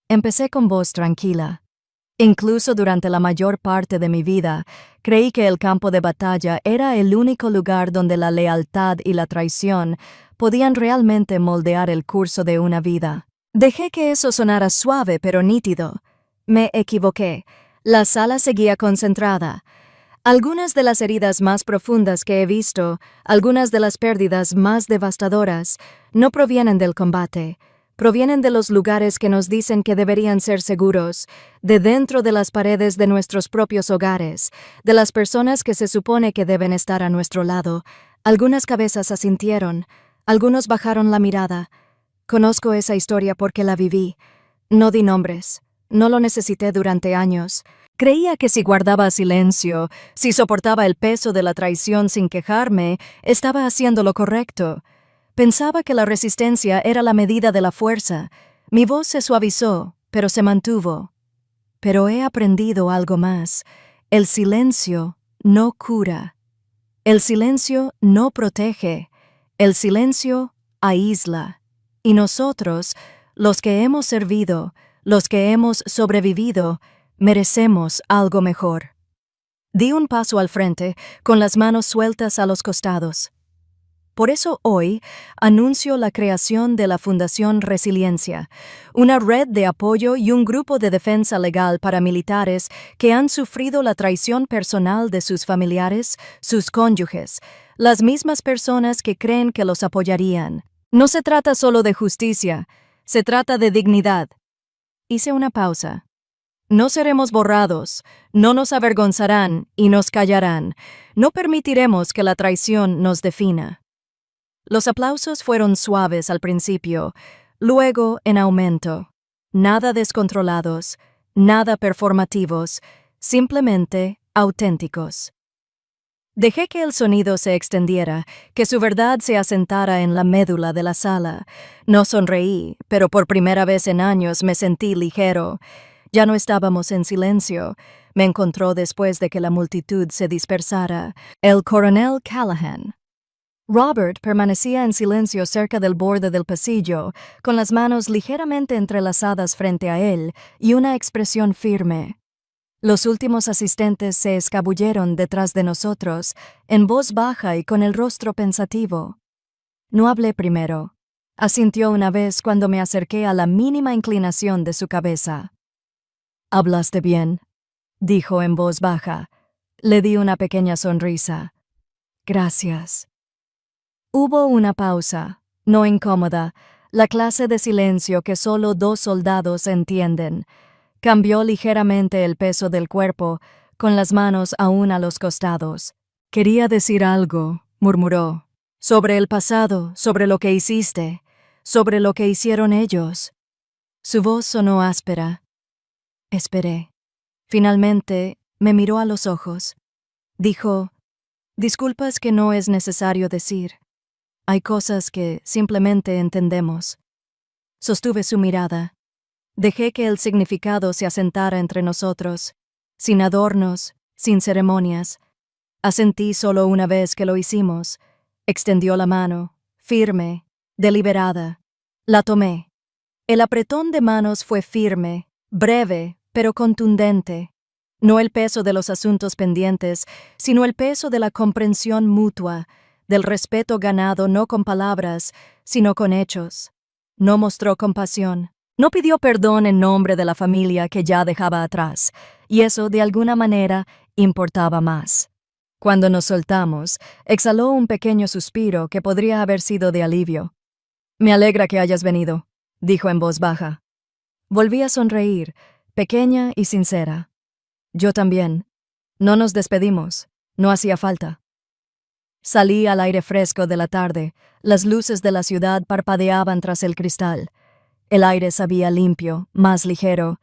Empecé con voz tranquila. Incluso durante la mayor parte de mi vida, creí que el campo de batalla era el único lugar donde la lealtad y la traición podían realmente moldear el curso de una vida. Dejé que eso sonara suave pero nítido. Me equivoqué. La sala seguía concentrada. Algunas de las heridas más profundas que he visto, algunas de las pérdidas más devastadoras, no provienen del combate. Provienen de los lugares que nos dicen que deberían ser seguros, de dentro de las paredes de nuestros propios hogares, de las personas que se supone que deben estar a nuestro lado. Algunas cabezas asintieron, algunos bajaron la mirada. Conozco esa historia porque la viví. No di nombres, no lo necesité durante años. Creía que si guardaba silencio, si soportaba el peso de la traición sin quejarme, estaba haciendo lo correcto. Pensaba que la resistencia era la medida de la fuerza. Mi voz se suavizó, pero se mantuvo. Pero he aprendido algo más. El silencio no cura. El silencio no protege. El silencio aísla. Y nosotros, los que hemos servido, los que hemos sobrevivido, merecemos algo mejor. Di un paso al frente, con las manos sueltas a los costados. Por eso hoy anuncio la creación de la Fundación Resiliencia, una red de apoyo y un grupo de defensa legal para militares que han sufrido la traición personal de sus familiares, sus cónyuges, las mismas personas que creen que los apoyarían. No se trata solo de justicia, se trata de dignidad. Hice una pausa. No seremos borrados, no nos avergonzarán y nos callarán. No permitiremos que la traición nos defina. Los aplausos fueron suaves al principio, luego en aumento. Nada descontrolados, nada performativos, simplemente auténticos. Dejé que el sonido se extendiera, que su verdad se asentara en la médula de la sala. No sonreí, pero por primera vez en años me sentí ligero. Ya no estábamos en silencio. Me encontró después de que la multitud se dispersara. El coronel Callahan. Robert permanecía en silencio cerca del borde del pasillo, con las manos ligeramente entrelazadas frente a él y una expresión firme. Los últimos asistentes se escabulleron detrás de nosotros, en voz baja y con el rostro pensativo. No hablé primero. Asintió una vez cuando me acerqué a la mínima inclinación de su cabeza. «Hablaste bien», dijo en voz baja. Le di una pequeña sonrisa. «Gracias». Hubo una pausa, no incómoda, la clase de silencio que solo 2 soldados entienden. Cambió ligeramente el peso del cuerpo, con las manos aún a los costados. «Quería decir algo», murmuró. «Sobre el pasado, sobre lo que hiciste, sobre lo que hicieron ellos». Su voz sonó áspera. Esperé. Finalmente, me miró a los ojos. Dijo, «Disculpas que no es necesario decir. Hay cosas que simplemente entendemos». Sostuve su mirada. Dejé que el significado se asentara entre nosotros, sin adornos, sin ceremonias. Asentí solo una vez que lo hicimos. Extendió la mano, firme, deliberada. La tomé. El apretón de manos fue firme, breve, pero contundente. No el peso de los asuntos pendientes, sino el peso de la comprensión mutua, del respeto ganado no con palabras, sino con hechos. No mostró compasión. No pidió perdón en nombre de la familia que ya dejaba atrás, y eso, de alguna manera, importaba más. Cuando nos soltamos, exhaló un pequeño suspiro que podría haber sido de alivio. «Me alegra que hayas venido», dijo en voz baja. Volví a sonreír, pequeña y sincera. «Yo también. No nos despedimos. No hacía falta». Salí al aire fresco de la tarde. Las luces de la ciudad parpadeaban tras el cristal. El aire sabía limpio, más ligero.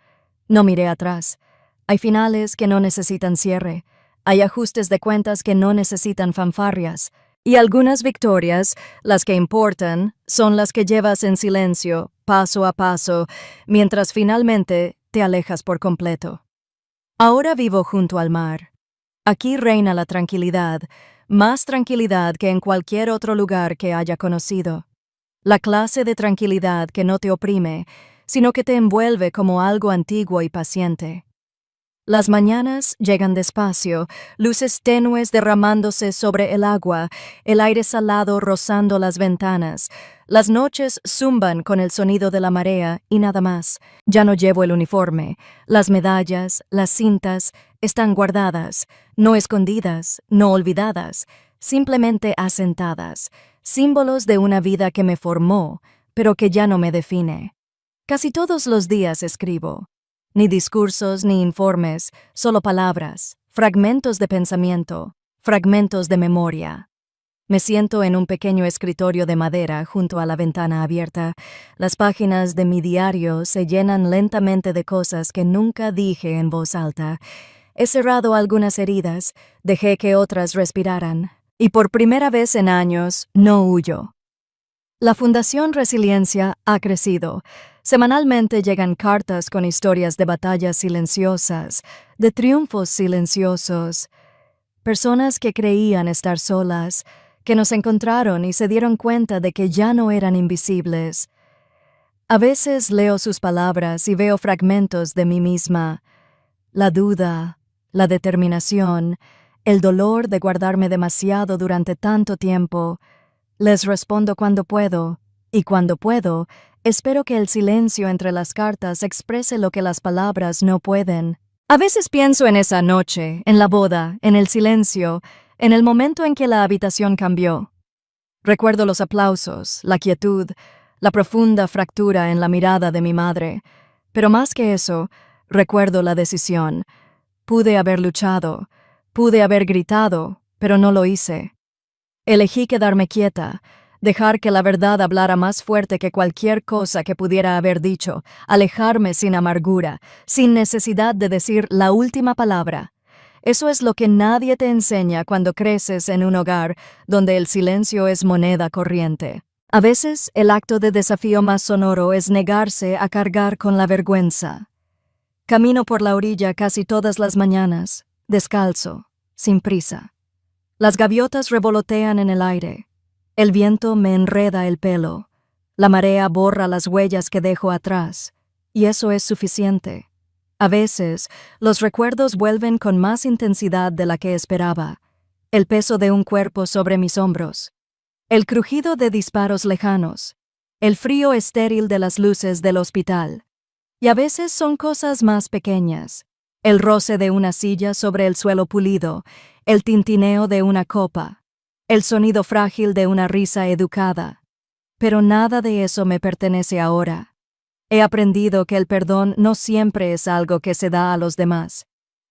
No miré atrás. Hay finales que no necesitan cierre. Hay ajustes de cuentas que no necesitan fanfarrias. Y algunas victorias, las que importan, son las que llevas en silencio, paso a paso, mientras finalmente te alejas por completo. Ahora vivo junto al mar. Aquí reina la tranquilidad, más tranquilidad que en cualquier otro lugar que haya conocido. La clase de tranquilidad que no te oprime, sino que te envuelve como algo antiguo y paciente. Las mañanas llegan despacio, luces tenues derramándose sobre el agua, el aire salado rozando las ventanas. Las noches zumban con el sonido de la marea y nada más. Ya no llevo el uniforme. Las medallas, las cintas, están guardadas, no escondidas, no olvidadas, simplemente asentadas. Símbolos de una vida que me formó, pero que ya no me define. Casi todos los días escribo. Ni discursos ni informes, solo palabras, fragmentos de pensamiento, fragmentos de memoria. Me siento en un pequeño escritorio de madera junto a la ventana abierta. Las páginas de mi diario se llenan lentamente de cosas que nunca dije en voz alta. He cerrado algunas heridas, dejé que otras respiraran. Y por primera vez en años, no huyo. La Fundación Resiliencia ha crecido. Semanalmente llegan cartas con historias de batallas silenciosas, de triunfos silenciosos. Personas que creían estar solas, que nos encontraron y se dieron cuenta de que ya no eran invisibles. A veces leo sus palabras y veo fragmentos de mí misma. La duda, la determinación, el dolor de guardarme demasiado durante tanto tiempo. Les respondo cuando puedo, y cuando puedo, espero que el silencio entre las cartas exprese lo que las palabras no pueden. A veces pienso en esa noche, en la boda, en el silencio, en el momento en que la habitación cambió. Recuerdo los aplausos, la quietud, la profunda fractura en la mirada de mi madre. Pero más que eso, recuerdo la decisión. Pude haber luchado, pude haber gritado, pero no lo hice. Elegí quedarme quieta, dejar que la verdad hablara más fuerte que cualquier cosa que pudiera haber dicho, alejarme sin amargura, sin necesidad de decir la última palabra. Eso es lo que nadie te enseña cuando creces en un hogar donde el silencio es moneda corriente. A veces, el acto de desafío más sonoro es negarse a cargar con la vergüenza. Camino por la orilla casi todas las mañanas, descalzo, sin prisa. Las gaviotas revolotean en el aire. El viento me enreda el pelo. La marea borra las huellas que dejo atrás. Y eso es suficiente. A veces, los recuerdos vuelven con más intensidad de la que esperaba. El peso de un cuerpo sobre mis hombros. El crujido de disparos lejanos. El frío estéril de las luces del hospital. Y a veces son cosas más pequeñas. El roce de una silla sobre el suelo pulido, el tintineo de una copa, el sonido frágil de una risa educada. Pero nada de eso me pertenece ahora. He aprendido que el perdón no siempre es algo que se da a los demás.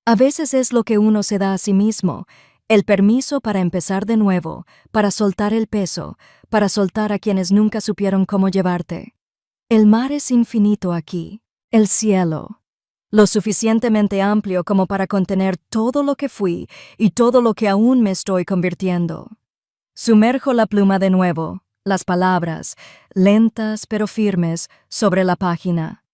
A veces es lo que uno se da a sí mismo, el permiso para empezar de nuevo, para soltar el peso, para soltar a quienes nunca supieron cómo llevarte. El mar es infinito aquí. El cielo, lo suficientemente amplio como para contener todo lo que fui y todo lo que aún me estoy convirtiendo. Sumerjo la pluma de nuevo, las palabras, lentas pero firmes, sobre la página.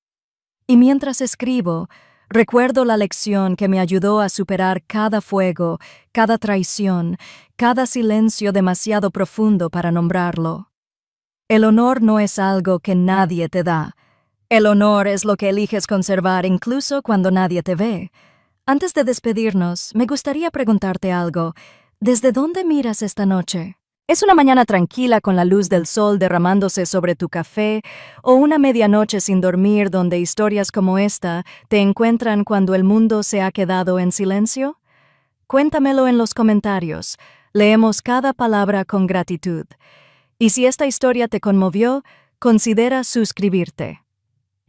Y mientras escribo, recuerdo la lección que me ayudó a superar cada fuego, cada traición, cada silencio demasiado profundo para nombrarlo. El honor no es algo que nadie te da. El honor es lo que eliges conservar incluso cuando nadie te ve. Antes de despedirnos, me gustaría preguntarte algo. ¿Desde dónde miras esta noche? ¿Es una mañana tranquila con la luz del sol derramándose sobre tu café o una medianoche sin dormir donde historias como esta te encuentran cuando el mundo se ha quedado en silencio? Cuéntamelo en los comentarios. Leemos cada palabra con gratitud. Y si esta historia te conmovió, considera suscribirte.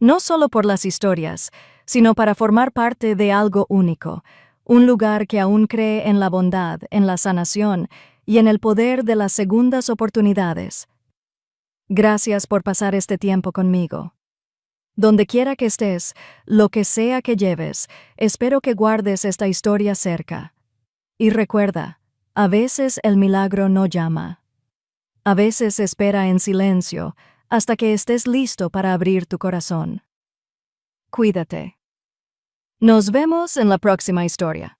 No solo por las historias, sino para formar parte de algo único, un lugar que aún cree en la bondad, en la sanación y en el poder de las segundas oportunidades. Gracias por pasar este tiempo conmigo. Donde quiera que estés, lo que sea que lleves, espero que guardes esta historia cerca. Y recuerda, a veces el milagro no llama. A veces espera en silencio, hasta que estés listo para abrir tu corazón. Cuídate. Nos vemos en la próxima historia.